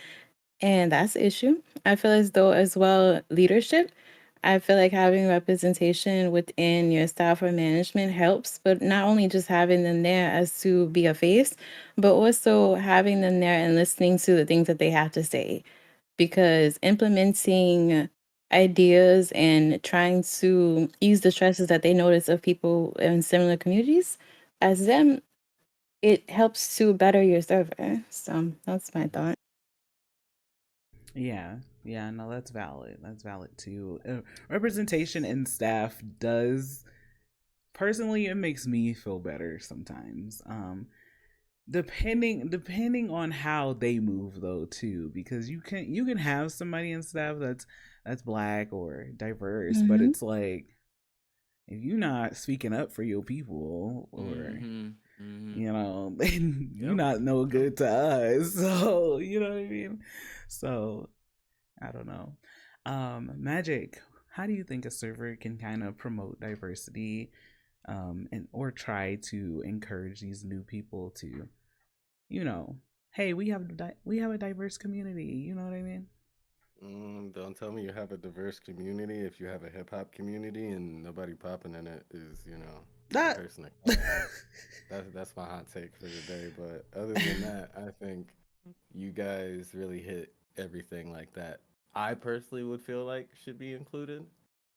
and that's the issue. I feel as though, as well, leadership, I feel like having representation within your staff or management helps, but not only just having them there as to be a face, but also having them there and listening to the things that they have to say, because implementing ideas and trying to ease the stresses that they notice of people in similar communities as them, it helps to better your server. So that's my thought. Yeah, no, that's valid. That's valid too. Representation in staff does, personally, it makes me feel better sometimes. Depending on how they move though too, because you can have somebody in staff that's Black or diverse, but it's like, if you're not speaking up for your people, or you're not no good to us. So, you know what I mean? So, I don't know. Magic, how do you think a server can kind of promote diversity, and or try to encourage these new people to, hey, we have a diverse community. You know what I mean? Don't tell me you have a diverse community if you have a hip hop community and nobody popping in it is, that person. That's my hot take for the day. But other than that, I think you guys really hit everything like that I personally would feel like should be included.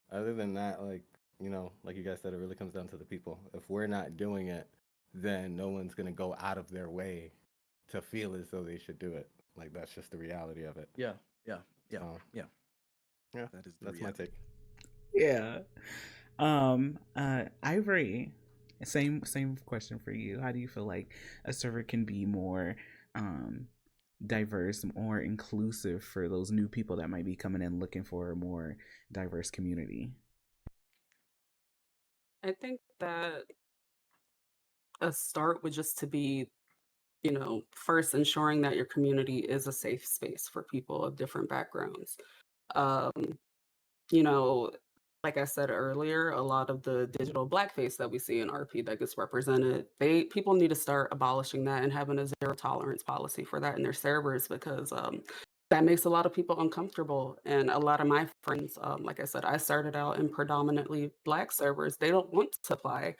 Other than that, like, you know, like you guys said, it really comes down to the people. If we're not doing it, then no one's gonna go out of their way to feel as though they should do it. Like that's just the reality of it. Yeah, yeah, yeah, So yeah. yeah, That is the that's my reality. take. Yeah. Ivory, same question for you. How do you feel like a server can be more diverse, more inclusive for those new people that might be coming in looking for a more diverse community? I think that a start would just to be, first ensuring that your community is a safe space for people of different backgrounds. Um, you know, like I said earlier, a lot of the digital blackface that we see in RP that gets represented, people need to start abolishing that and having a zero tolerance policy for that in their servers, because that makes a lot of people uncomfortable. And a lot of my friends, like I said, I started out in predominantly Black servers. They don't want to apply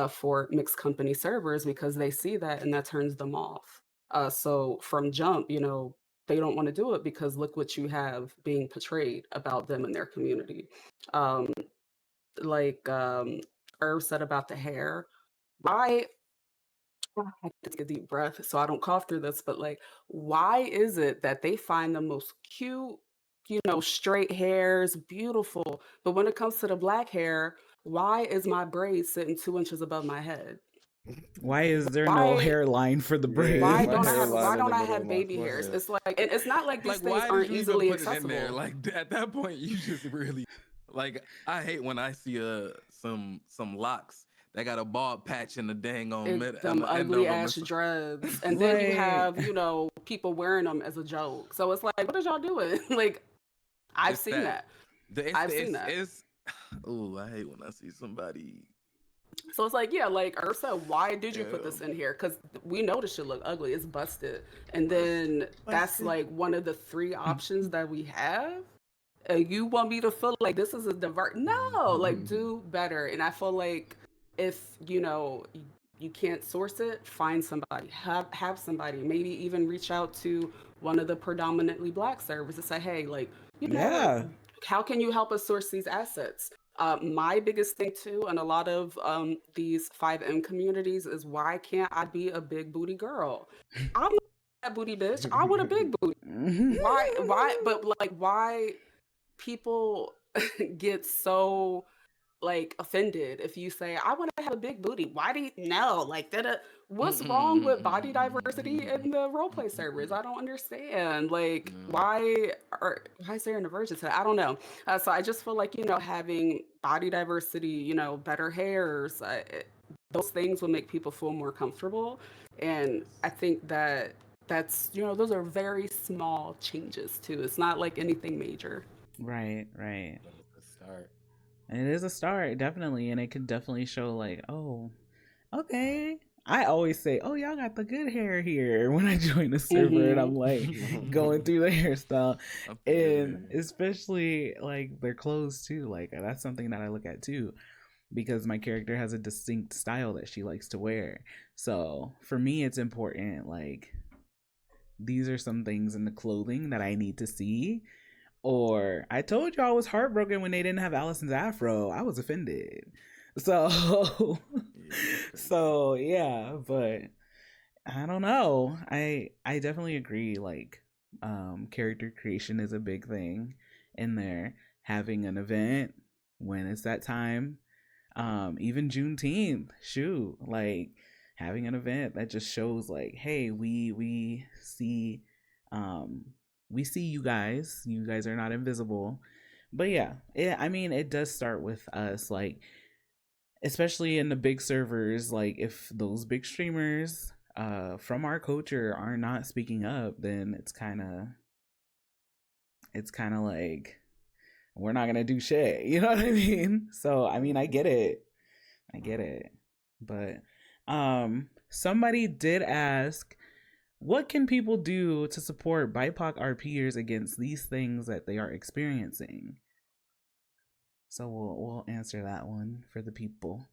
for mixed company servers because they see that and that turns them off. So from jump, they don't want to do it because look what you have being portrayed about them and their community. Um, like Herb said about the hair, why? I have to take a deep breath so I don't cough through this, but like, why is it that they find the most cute, straight hairs beautiful, but when it comes to the Black hair, why is my braid sitting 2 inches above my head? Why is there no Why? hairline for the Yeah, Why my don't I braids? have why hairline in don't the I middle of have my baby hairs? forehead. It's like, and it's not like these Like, things why aren't did you even easily put it in there? accessible. Like at that point, you just really like. I hate when I see some locks that got a bald patch in the dang on mid on Them the end ugly of them. ass dreads, and then you Like, have people wearing them as a joke. So it's like, what is y'all doing? Like, I've It's seen that that. the I've seen that. it's. Oh, I hate when I see somebody. So it's like, yeah, like Ursa, why did you put Yeah, this in here? Because we know this should look ugly. It's busted. And then that's Busted. like one of the three options that we have. You want me to feel like this is a divert? No, like do better. And I feel like if you can't source it, find somebody, have somebody, maybe even reach out to one of the predominantly Black servers and say, hey, like, yeah, how can you help us source these assets? My biggest thing too, and a lot of these 5M communities is, why can't I be a big booty girl? I'm not that booty bitch. I want a big booty. Why? But like, why people get so like offended if you say, I want to have a big booty? Why do you know? Like that, what's wrong with body diversity in the roleplay servers? I don't understand. Like, no. why is there an aversion to that? I don't know. So I just feel like, having body diversity, better hairs, those things will make people feel more comfortable. And I think that that's, those are very small changes too. It's not like anything major. right, right. But it's a start. And it is a start, definitely, and it could definitely show like, oh, okay. I always say, oh, y'all got the good hair here when I join the server, and I'm like going through the hairstyle, I'm good and at it. especially like their clothes too. Like that's something that I look at too, because my character has a distinct style that she likes to wear. So for me, it's important. Like these are some things in the clothing that I need to see. Or I told you I was heartbroken when they didn't have Allison's afro. I was offended. So Yeah, so yeah, but I don't know. I definitely agree, like character creation is a big thing in there. Having an event when it's that time. Even Juneteenth, shoot, like having an event that just shows like, hey, um we see you guys. You guys are not invisible. But yeah, I mean, it does start with us, like, especially in the big servers. Like, if those big streamers from our culture are not speaking up, then it's kind of like we're not gonna do shit. You know what I mean? So I mean, I get it. But somebody did ask, what can people do to support BIPOC RPers against these things that they are experiencing? So we'll answer that one for the people.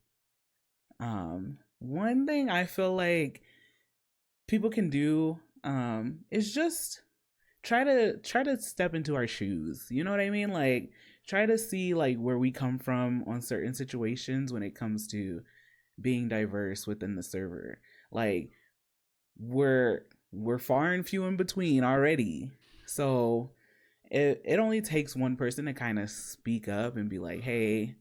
One thing I feel like people can do is just try to step into our shoes. You know what I mean? Like, try to see like where we come from on certain situations when it comes to being diverse within the server. Like, we're far and few in between already. So it only takes one person to kind of speak up and be like, hey,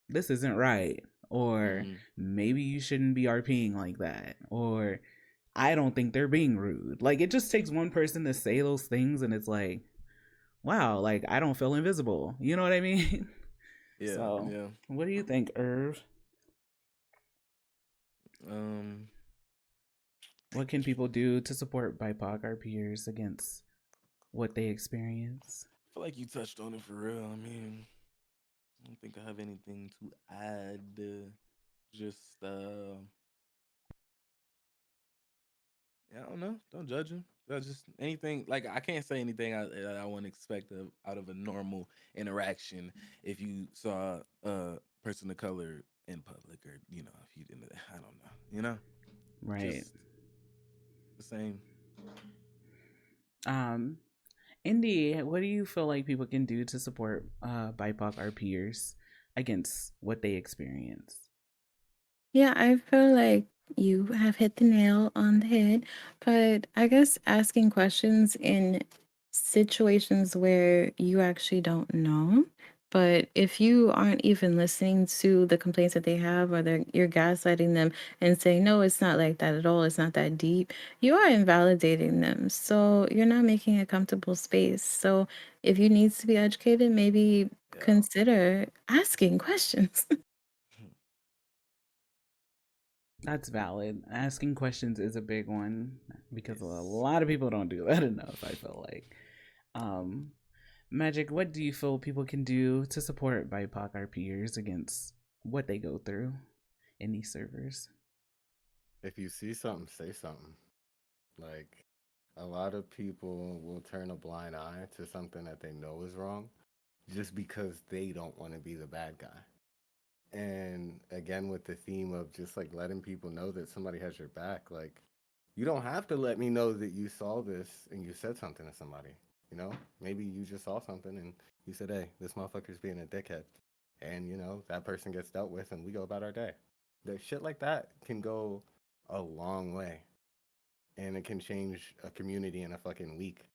this isn't right. Or maybe you shouldn't be RPing like that. Or I don't think they're being rude. Like, it just takes one person to say those things, and it's like, wow, like, I don't feel invisible. You know what I mean? Yeah. So, Yeah. what do you think, Irv? What can people do to support BIPOC RPers against what they experience? I feel like you touched on it for real. I mean, I don't think I have anything to add. Just I don't know. Don't judge him. Just anything. Like, I can't say anything I wouldn't expect out of a normal interaction if you saw a person of color in public, or if you didn't. I don't know. Right. Just the same. Indy, what do you feel like people can do to support BIPOC RPers against what they experience? Yeah, I feel like you have hit the nail on the head, but I guess asking questions in situations where you actually don't know. But if you aren't even listening to the complaints that they have, or you're gaslighting them and saying, no, it's not like that at all, it's not that deep, you are invalidating them. So you're not making a comfortable space. So if you need to be educated, maybe consider asking questions. That's valid. Asking questions is a big one because a Yes. lot of people don't do that enough, I feel like. Magic, what do you feel people can do to support BIPOC RPers against what they go through in these servers? If you see something, say something. Like, a lot of people will turn a blind eye to something that they know is wrong just because they don't want to be the bad guy. And again, with the theme of just like letting people know that somebody has your back, like, you don't have to let me know that you saw this and you said something to somebody. Maybe you just saw something and you said, hey, this motherfucker's being a dickhead. And, that person gets dealt with and we go about our day. The shit like that can go a long way. And it can change a community in a fucking week.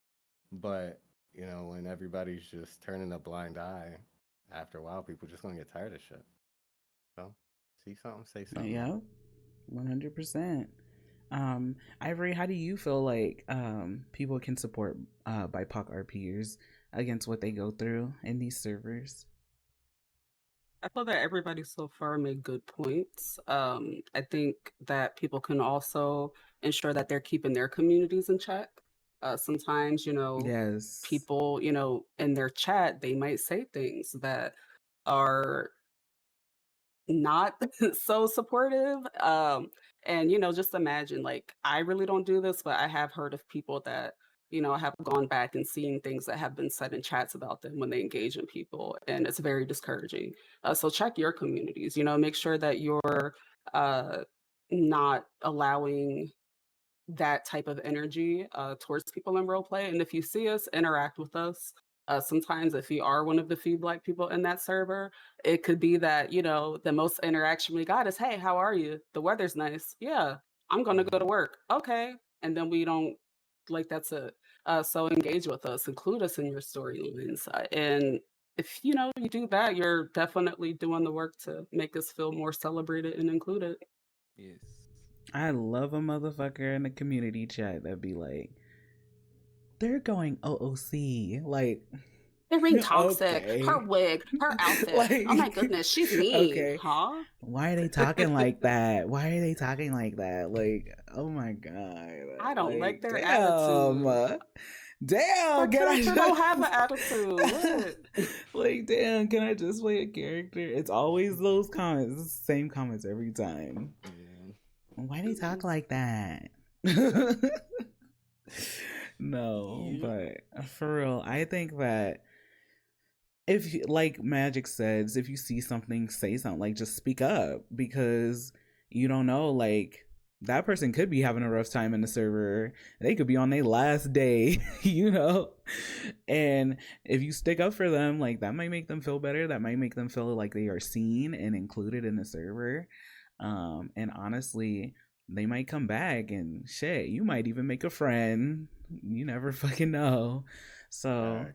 But, when everybody's just turning a blind eye, after a while, people just gonna get tired of shit. So, see something, say something. Yeah, 100%. Ivory, how do you feel like people can support BIPOC RPers against what they go through in these servers? I feel that everybody so far made good points. I think that people can also ensure that they're keeping their communities in check. Sometimes, Yes. people, in their chat, they might say things that are not so supportive. And just imagine, like, I really don't do this, but I have heard of people that have gone back and seen things that have been said in chats about them when they engage in people, and it's very discouraging. So check your communities. Make sure that you're uh, not allowing that type of energy towards people in role play. And if you see us, interact with us. Sometimes, if you are one of the few Black people in that server, it could be that, the most interaction we got is, hey, how are you? The weather's nice. Yeah, I'm going to go to work. Okay. And then we don't, like, that's it. So engage with us, include us in your storylines. And if, you do that, you're definitely doing the work to make us feel more celebrated and included. Yes. I love a motherfucker in the community chat that'd be like, they're going OOC. Like, They're being toxic. okay. Her wig, her outfit. Oh my goodness, she's mean. Okay. Huh? Why are they talking like that? Why are they talking like that? Like, oh my god. I don't like their damn. attitude. Damn, Her can I character don't have an attitude. What? like, damn, can I just play a character? It's always those comments. It's the same comments every time. Yeah. Why they talk like that? No, but for real, I think that if, like Magic says, if you see something, say something. Like, just speak up, because you don't know, like, that person could be having a rough time in the server. They could be on their last day, you know? And if you stick up for them, like, that might make them feel better. That might make them feel like they are seen and included in the server. And honestly, they might come back and shit, you might even make a friend. You never fucking know. So,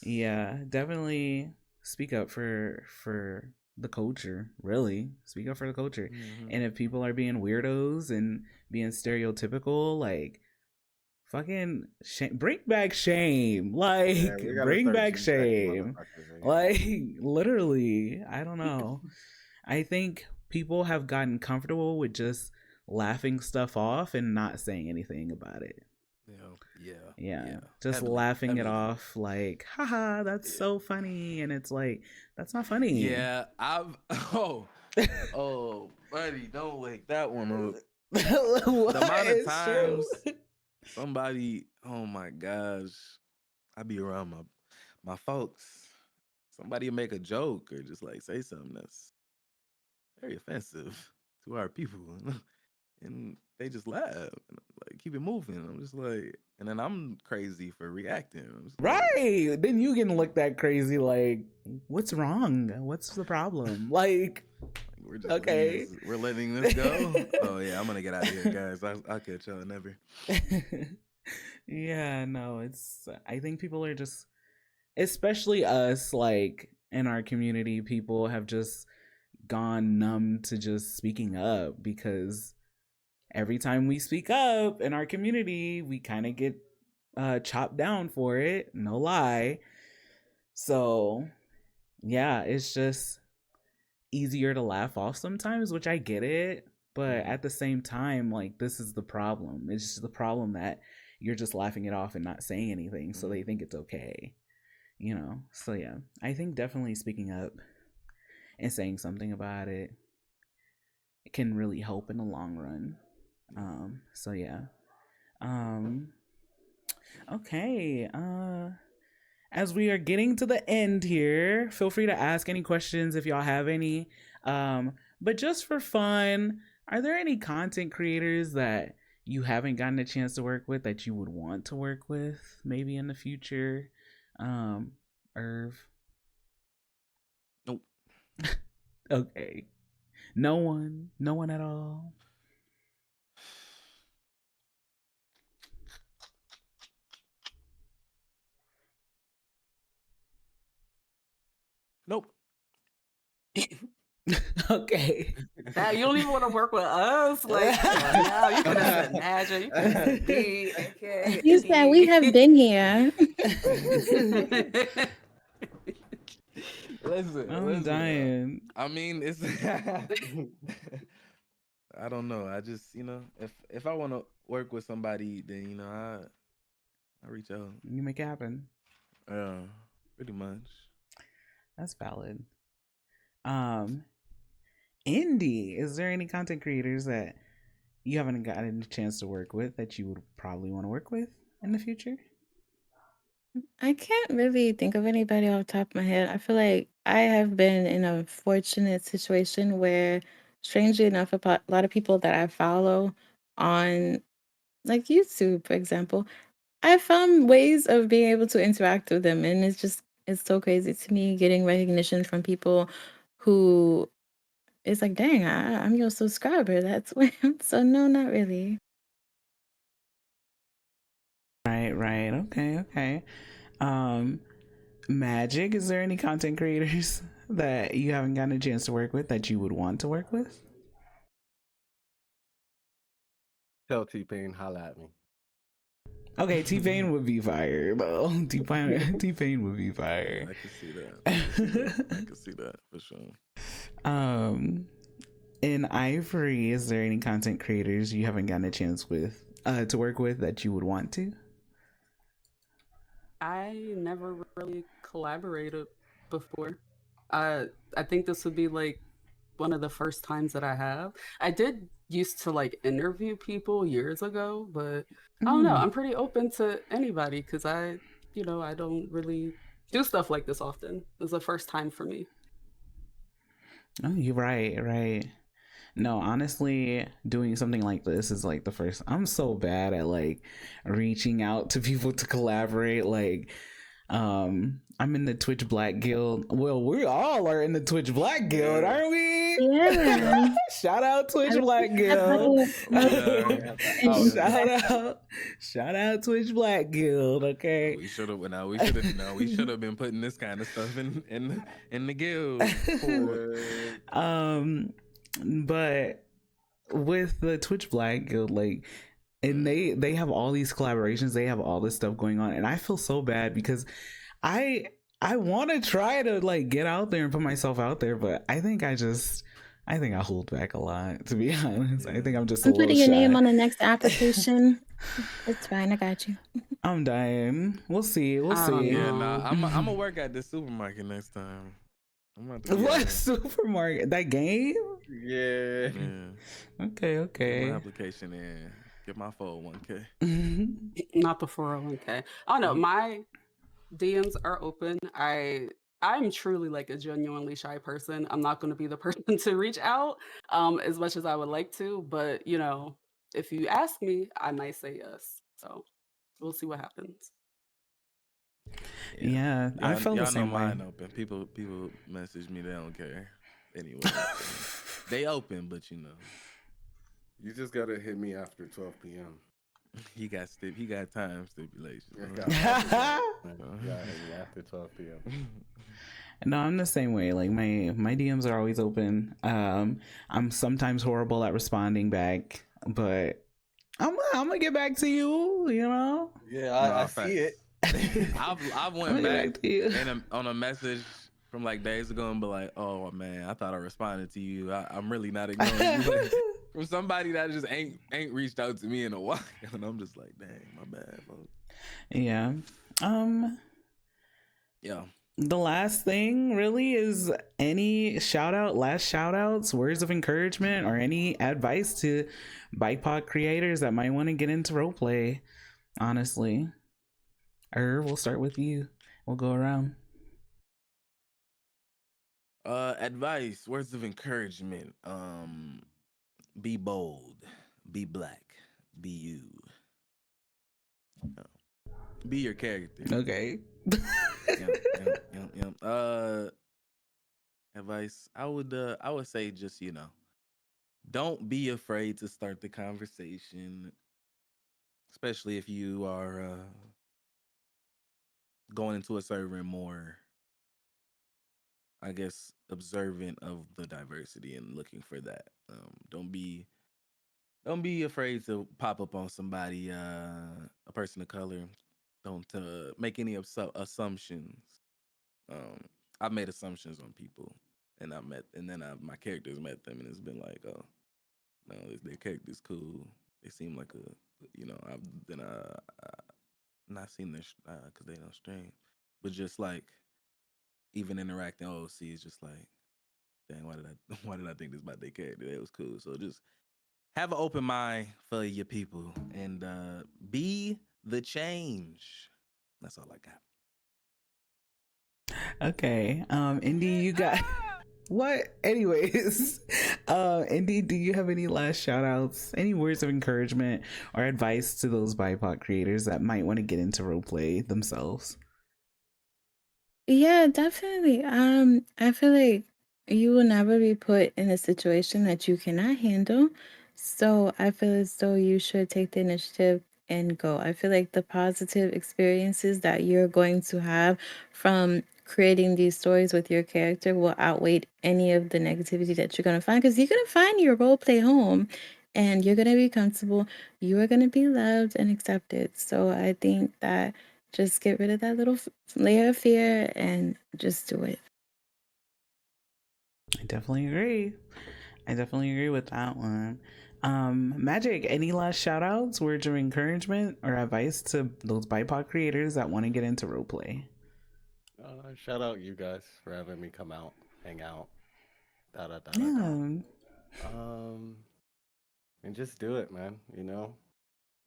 yeah, definitely speak up for the culture. Really speak up for the culture. And if people are being weirdos and being stereotypical, like, fucking bring back shame. Like, bring back shame. Like, literally, I don't know. I think people have gotten comfortable with just laughing stuff off and not saying anything about it. Yeah. Just laughing it off, like, haha, that's so funny. And it's like, that's not funny. Yeah, oh, buddy, don't wake that one up. The amount of times somebody, oh my gosh, I be around my folks. Somebody make a joke or just like say something that's very offensive to our people, and they just laugh and like keep it moving. I'm just like, and then I'm crazy for reacting. Right. Like, then you getting looked at crazy like, what's wrong? What's the problem? Like, we're just okay. We're letting this go. Oh yeah, I'm gonna get out of here, guys. I'll catch y'all never. Yeah, no, I think people are just, especially us, like in our community, people have just gone numb to just speaking up, because every time we speak up in our community, we kind of get chopped down for it. No lie. So yeah, it's just easier to laugh off sometimes, which I get it. But at the same time, like, this is the problem. It's just the problem that you're just laughing it off and not saying anything. So they think it's okay, you know? So yeah, I think definitely speaking up and saying something about it can really help in the long run. So yeah. Okay. As we are getting to the end here, feel free to ask any questions if y'all have any. But just for fun, are there any content creators that you haven't gotten a chance to work with that you would want to work with maybe in the future? Irv? Nope. Okay. No one at all. Nope. Okay. Now, you don't even want to work with us. Like, now you could have said Magic, you could have said D. Okay. You said we have been here. Listen, I'm dying. I mean, it's I don't know. I just, if I want to work with somebody, then I reach out. You make it happen. Yeah, pretty much. That's valid. Indy, is there any content creators that you haven't gotten a chance to work with that you would probably want to work with in the future? I can't really think of anybody off the top of my head. I feel like I have been in a fortunate situation where, strangely enough, a lot of people that I follow on, like, YouTube, for example, I found ways of being able to interact with them. And it's so crazy to me getting recognition from people who, it's like, dang, I'm your subscriber. That's weird. So no, not really. Right. Okay. Magic, is there any content creators that you haven't gotten a chance to work with that you would want to work with? Tell T-Pain, holla at me. Okay, T-Pain would be fire, though. T-Pain would be fire. I can see that. I can see that for sure. In Ivory, is there any content creators you haven't gotten a chance to work with that you would want to? I never really collaborated before. I think this would be like one of the first times that I have. I did used to like interview people years ago, but I don't know. I'm pretty open to anybody because I don't really do stuff like this often. It was the first time for me. Oh, you're right. No, honestly, doing something like this is like the first. I'm so bad at like reaching out to people to collaborate. Like, I'm in the Twitch Black Guild. Well, we all are in the Twitch Black Guild, Yeah. aren't we? Yeah. Shout out Twitch I Black I Guild. thought Oh, Shout out Twitch Black Guild. Okay. we should have been putting this kind of stuff in the guild. But with the Twitch Black Guild, like, and they have all these collaborations, they have all this stuff going on, and I feel so bad because I want to try to like get out there and put myself out there, but I think I hold back a lot, to be honest. I think I'm just a I'm little putting your name shy. on the next application. It's fine. I got you. I'm dying. We'll see. We'll I don't see. Yeah, know. nah, I'm gonna work at the supermarket next time. I'm about to What supermarket? That game? Yeah. Okay, Get okay. my application in. Get my 401k. Not the 401k. Oh no, my DMs are open. I'm truly like a genuinely shy person. I'm not going to be the person to reach out as much as I would like to, but you know, if you ask me, I might say yes. So we'll see what happens. Yeah, I felt the y'all know same way. mine open. People message me. They don't care. Anyway, they open, but you know, You just gotta hit me after 12 p.m. he got time stipulations. Yeah, hit me after 12 p.m. No, I'm the same way. Like my DMs are always open. I'm sometimes horrible at responding back, but I'm gonna get back to you. You know. Yeah, I see it. I've went back on a message from like days ago and be like, oh man, I thought I responded to you. I'm really not ignoring you. Like, from somebody that just ain't reached out to me in a while, and I'm just like, dang, my bad, folks. Yeah. Yeah. The last thing really is any last shout outs, words of encouragement, or any advice to BIPOC creators that might want to get into roleplay. Honestly, we'll start with you. We'll go around. Advice, words of encouragement. Be bold, be black, be you. Be your character. Okay. Yep. Advice. I would say just, don't be afraid to start the conversation, especially if you are going into a server and more, I guess, observant of the diversity and looking for that. Don't be afraid to pop up on somebody, a person of color. Don't make any assumptions. I've made assumptions on people, and my characters met them, and it's been like, oh, no, their character's cool. They seem like I've not seen their because they don't stream, but just like even interacting OC is just like, dang, why did I think this about their character? That was cool. So just have an open mind for your people and be the change. That's all I got. Okay. Indy, you got what? Anyways, Indy, do you have any last shout outs, any words of encouragement or advice to those BIPOC creators that might want to get into roleplay themselves? Yeah, definitely. I feel like you will never be put in a situation that you cannot handle. So I feel as though you should take the initiative and go. I feel like the positive experiences that you're going to have from creating these stories with your character will outweigh any of the negativity that you're going to find because you're going to find your role play home and you're going to be comfortable. You are going to be loved and accepted. So I think that just get rid of that little layer of fear and just do it. I definitely agree with that one. Magic, any last shout outs, words of encouragement, or advice to those BIPOC creators that want to get into roleplay? Shout out you guys for having me come out, hang out. Yeah. And just do it, man.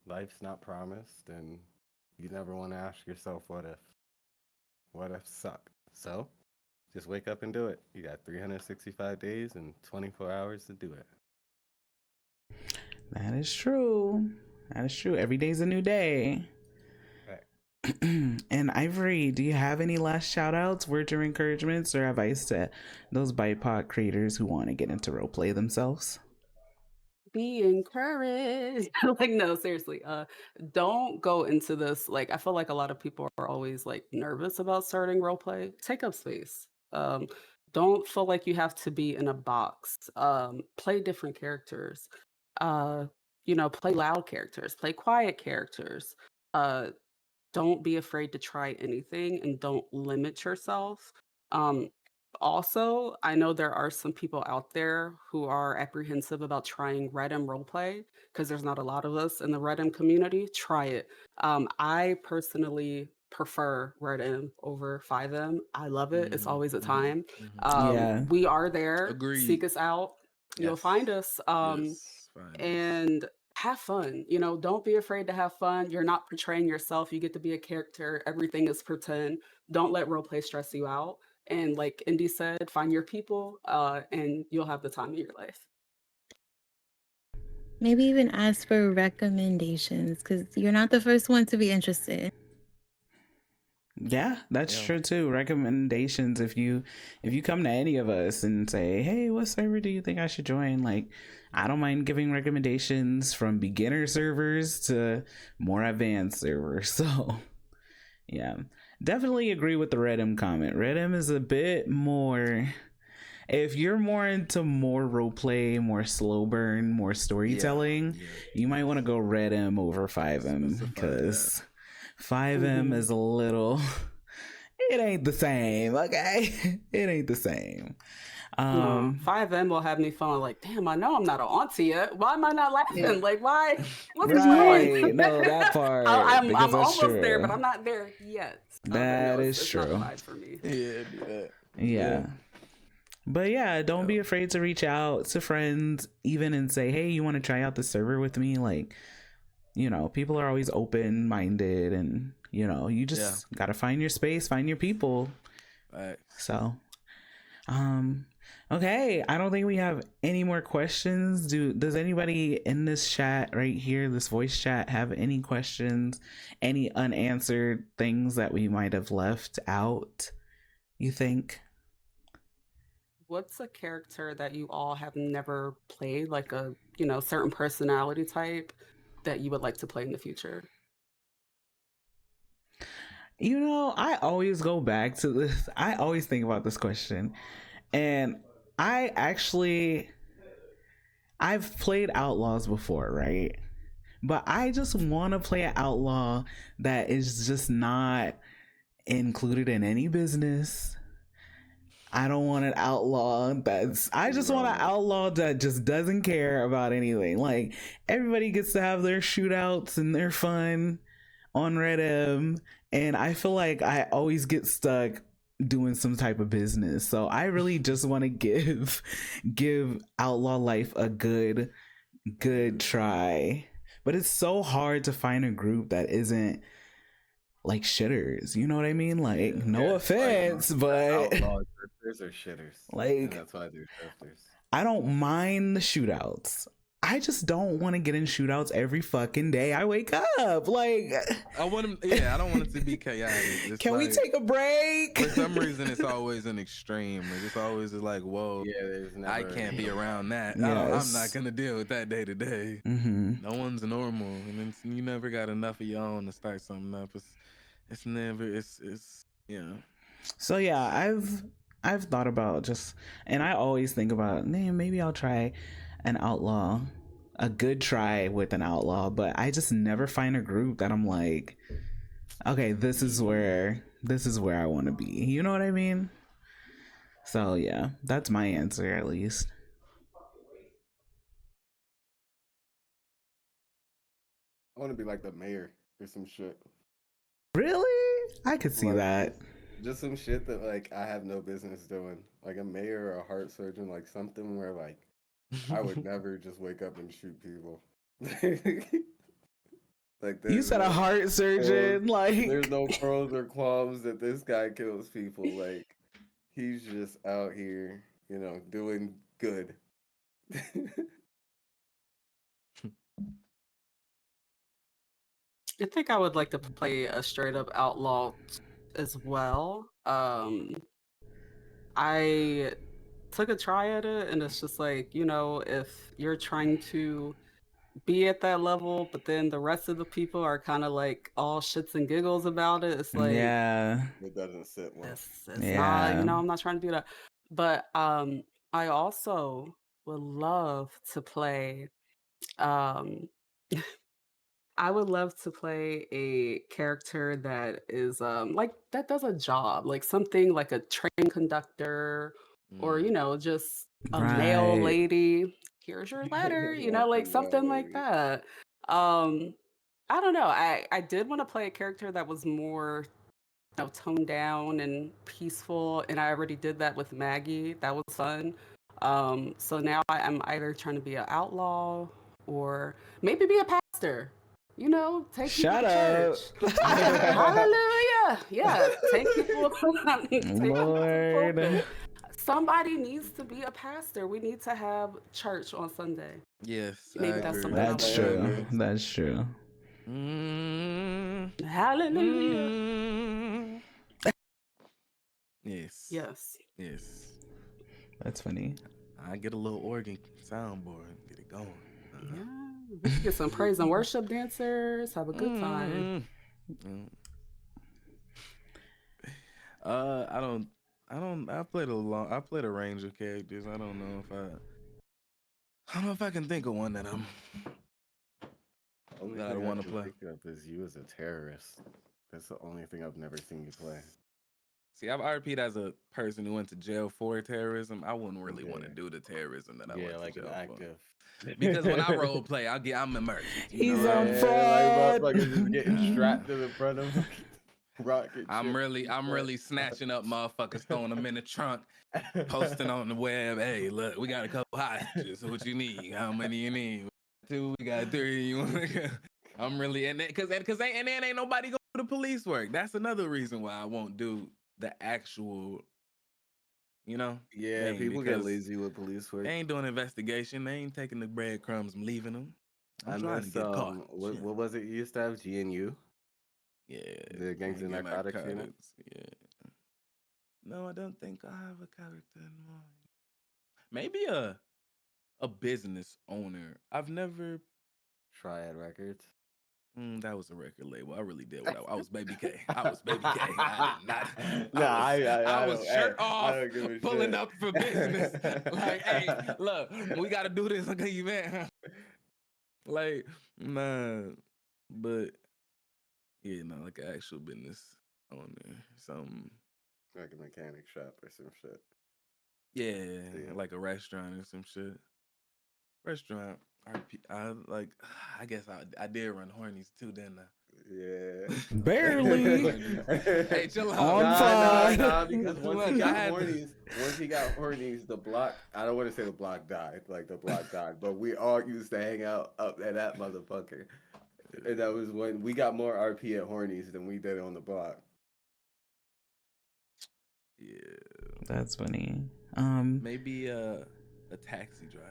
Life's not promised, and you never want to ask yourself what if. What if suck? So, just wake up and do it. You got 365 days and 24 hours to do it. That is true. That is true. Every day's a new day. Right. And Ivory, do you have any last shout outs, words or encouragements, or advice to those BIPOC creators who want to get into roleplay themselves? Be encouraged. Like, no, seriously. Don't go into this. Like, I feel like a lot of people are always like nervous about starting role play. Take up space. Don't feel like you have to be in a box. Play different characters. Uh, play loud characters, play quiet characters. Uh, don't be afraid to try anything and don't limit yourself. Um, Also, I know there are some people out there who are apprehensive about trying Red M roleplay because there's not a lot of us in the Red M community. Try it. I personally prefer Red M over 5M. I love it. It's always a time. Yeah. We are there. Agreed. Seek us out. You'll Yes. find us. Yes, fine. And have fun. Don't be afraid to have fun. You're not portraying yourself. You get to be a character. Everything is pretend. Don't let role play stress you out. And like Indy said, find your people, and you'll have the time of your life. Maybe even ask for recommendations because you're not the first one to be interested. Yeah, that's Yeah. true too. Recommendations. If you come to any of us and say, "Hey, what server do you think I should join?" Like, I don't mind giving recommendations from beginner servers to more advanced servers. So, yeah, definitely agree with the Redem comment. Redem is a bit more. If you're more into more roleplay, more slow burn, more storytelling, you might want to go Redem over 5M Specify because 5M is a little. It ain't the same, okay? It ain't the same. 5M will have me feeling like, damn, I know I'm not an auntie yet. Why am I not laughing? Yeah. Like, why? What's Right. going? No, that part. I'm because that's almost there, true. but I'm not there yet. That No, is it's not the true. vibe for me. Yeah. But yeah, don't be afraid to reach out to friends even and say, hey, you want to try out the server with me? Like, people are always open minded and, you just got to find your space, find your people. Right. So, okay. I don't think we have any more questions. Does anybody in this chat right here, this voice chat, have any questions, any unanswered things that we might have left out, you think? What's a character that you all have never played, like a certain personality type that you would like to play in the future? I always go back to this. I always think about this question. And I've played Outlaws before, right? But I just want to play an outlaw that is just not included in any business. I don't want an outlaw I just want an outlaw that just doesn't care about anything. Like, everybody gets to have their shootouts and their fun on Red M, and I feel like I always get stuck doing some type of business. So I really just want to give outlaw life a good try. But it's so hard to find a group that isn't like shitters, you know what I mean? Like, no offense, but Outlaws, drifters, or shitters. Like, and that's why I do drifters. I don't mind the shootouts. I just don't want to get in shootouts every fucking day I wake up. Like, I want him. Yeah, I don't want it to be chaotic. It's can we like, take a break? For some reason, it's always an extreme. Like, it's always like, whoa, Yeah, there's never. I can't be around that. Yes. I'm not gonna deal with that day to day. No one's normal, and then you never got enough of your own to start something up. It's never. It's yeah. So yeah, I've thought about just, and I always think about, man, maybe I'll try an outlaw, a good try with an outlaw, but I just never find a group that I'm like, okay, this is where I want to be. You know what I mean? So yeah, that's my answer at least. I want to be like the mayor or some shit. Really? I could see that. Just some shit that like I have no business doing. Like a mayor or a heart surgeon, like something where like I would never just wake up and shoot people. Like You said a heart surgeon, like there's no pros or qualms that this guy kills people. Like he's just out here, doing good. I think I would like to play a straight up outlaw as well. I took a try at it, and it's just like, if you're trying to be at that level, but then the rest of the people are kind of like all shits and giggles about it, it's like, Yeah. It doesn't sit well. it's not, Yeah. I'm not trying to do that. But I also would love to play um I would love to play a character that is like that does a job, like something like a train conductor, or just a mail Right. lady. Here's your letter, like Welcome, something like lady. that. Um, I don't know. I did want to play a character that was more toned down and peaceful, and I already did that with Maggie. That was fun. So now I'm either trying to be an outlaw or maybe be a pastor. Take people Shut to church. up. Hallelujah. Yeah, take people take people to the Lord. pulpit. Somebody needs to be a pastor. We need to have church on Sunday. Yes, Maybe I that's agree. something I That's would true. do. That's true. Hallelujah. Yes. Yes. Yes. That's funny. I get a little organ soundboard, get it going. Yeah, we should get some praise and worship dancers. Have a good time. I played a range of characters. I don't know if I can think of one that I want to play. Pick up is you as a terrorist. That's the only thing I've never seen you play. See, I've RP'd as a person who went to jail for terrorism. I wouldn't really want to do the terrorism that I went to jail for. Because when I role play, I'm immersed. He's on fraud. Like just getting strapped to the front of rocket. I'm really snatching up motherfuckers, throwing them in the trunk, posting on the web. Hey, look, we got a couple hostages. What you need? How many you need? 2, we got 3. I'm really in that because then ain't nobody go do the police work. That's another reason why I won't do the actual. Yeah, people get lazy with police work. They ain't doing investigation. They ain't taking the breadcrumbs and leaving them. I'm trying to get caught. What was it you used to have? GNU? Yeah. The Gangs and Narcotics unit? Yeah. No, I don't think I have a character in mind. Maybe a business owner. I've never... Triad Records? That was a record label. I really did. I was Baby K. I was Baby K. I did not. I was shirt off, pulling up for business. Like, hey, look, we got to do this. Okay, you man. Like, nah. But, yeah, no, like an actual business owner. Something. Like a mechanic shop or some shit. Yeah, like a restaurant or some shit. Restaurant. I guess I did run Hornies too, didn't I? Yeah. Barely. Hey, chill out. Nah, because once he got Hornies, the block, I don't want to say the block died, but we all used to hang out up at that motherfucker. And that was when we got more RP at Hornies than we did on the block. Yeah. That's funny. Maybe a taxi driver.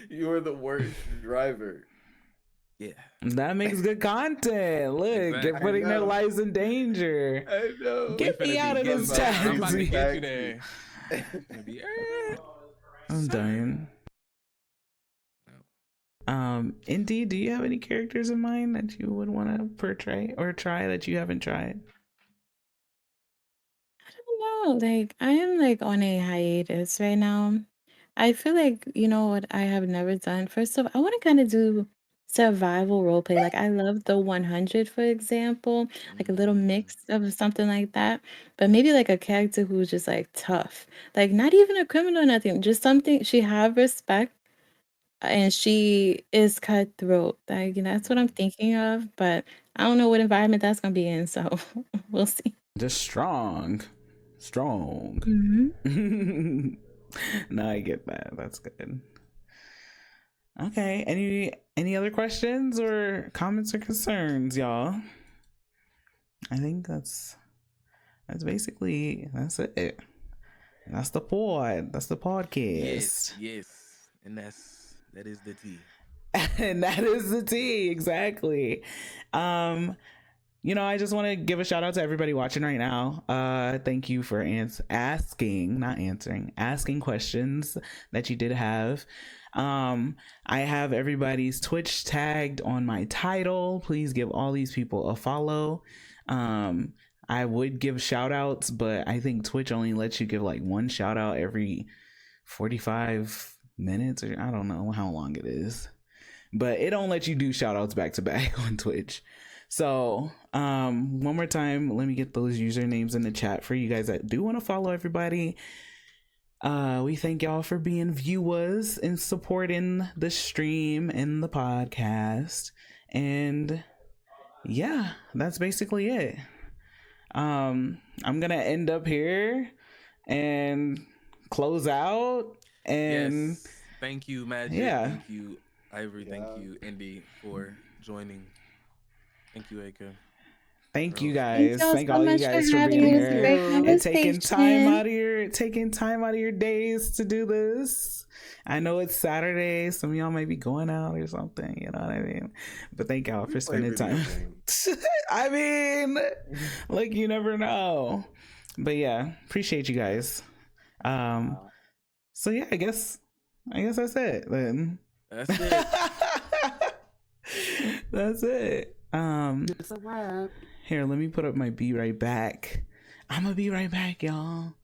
You were the worst driver. Yeah. That makes good content. Look, Exactly. they're putting their lives in danger. I know. Get me out of this taxi. I'm about to get you there. Maybe, I'm dying. Indy, do you have any characters in mind that you would want to portray or try that you haven't tried? I don't know. Like, I am like on a hiatus right now. I feel like, what I have never done. First of all, I want to kind of do survival role play. Like, I love the 100, for example, like a little mix of something like that. But maybe like a character who's just like tough, like not even a criminal or nothing, just something she have respect and she is cutthroat. Like, that's what I'm thinking of. But I don't know what environment that's gonna be in, so we'll see. Just strong. Hmm. No, I get that. That's good. Okay. Any other questions or comments or concerns, y'all? I think that's it. That's the pod. That's the podcast. Yes. And that is the tea. And that is the tea, exactly. I just want to give a shout out to everybody watching right now. Thank you for asking questions that you did have. I have everybody's Twitch tagged on my title. Please give all these people a follow. I would give shout outs, but I think Twitch only lets you give like one shout out every 45 minutes, or I don't know how long it is, but it don't let you do shout outs back to back on Twitch. So one more time, let me get those usernames in the chat for you guys that do want to follow everybody. We thank y'all for being viewers and supporting the stream and the podcast. And yeah, that's basically it. I'm gonna end up here and close out. And yes. Thank you, Magic. Yeah. Thank you, Ivory. Thank you, Indy, for joining. Thank you, Aka. Thank you guys. Thank Thank all you guys for being having us. here Great and taking time conversation. out of your days to do this. I know it's Saturday. Some of y'all might be going out or something. You know what I mean? But thank y'all for spending time. I mean, like, you never know. But yeah, appreciate you guys. So yeah, I guess that's it then. That's it. That's it. It's a wrap. Here, let me put up my be right back. I'm gonna be right back, y'all.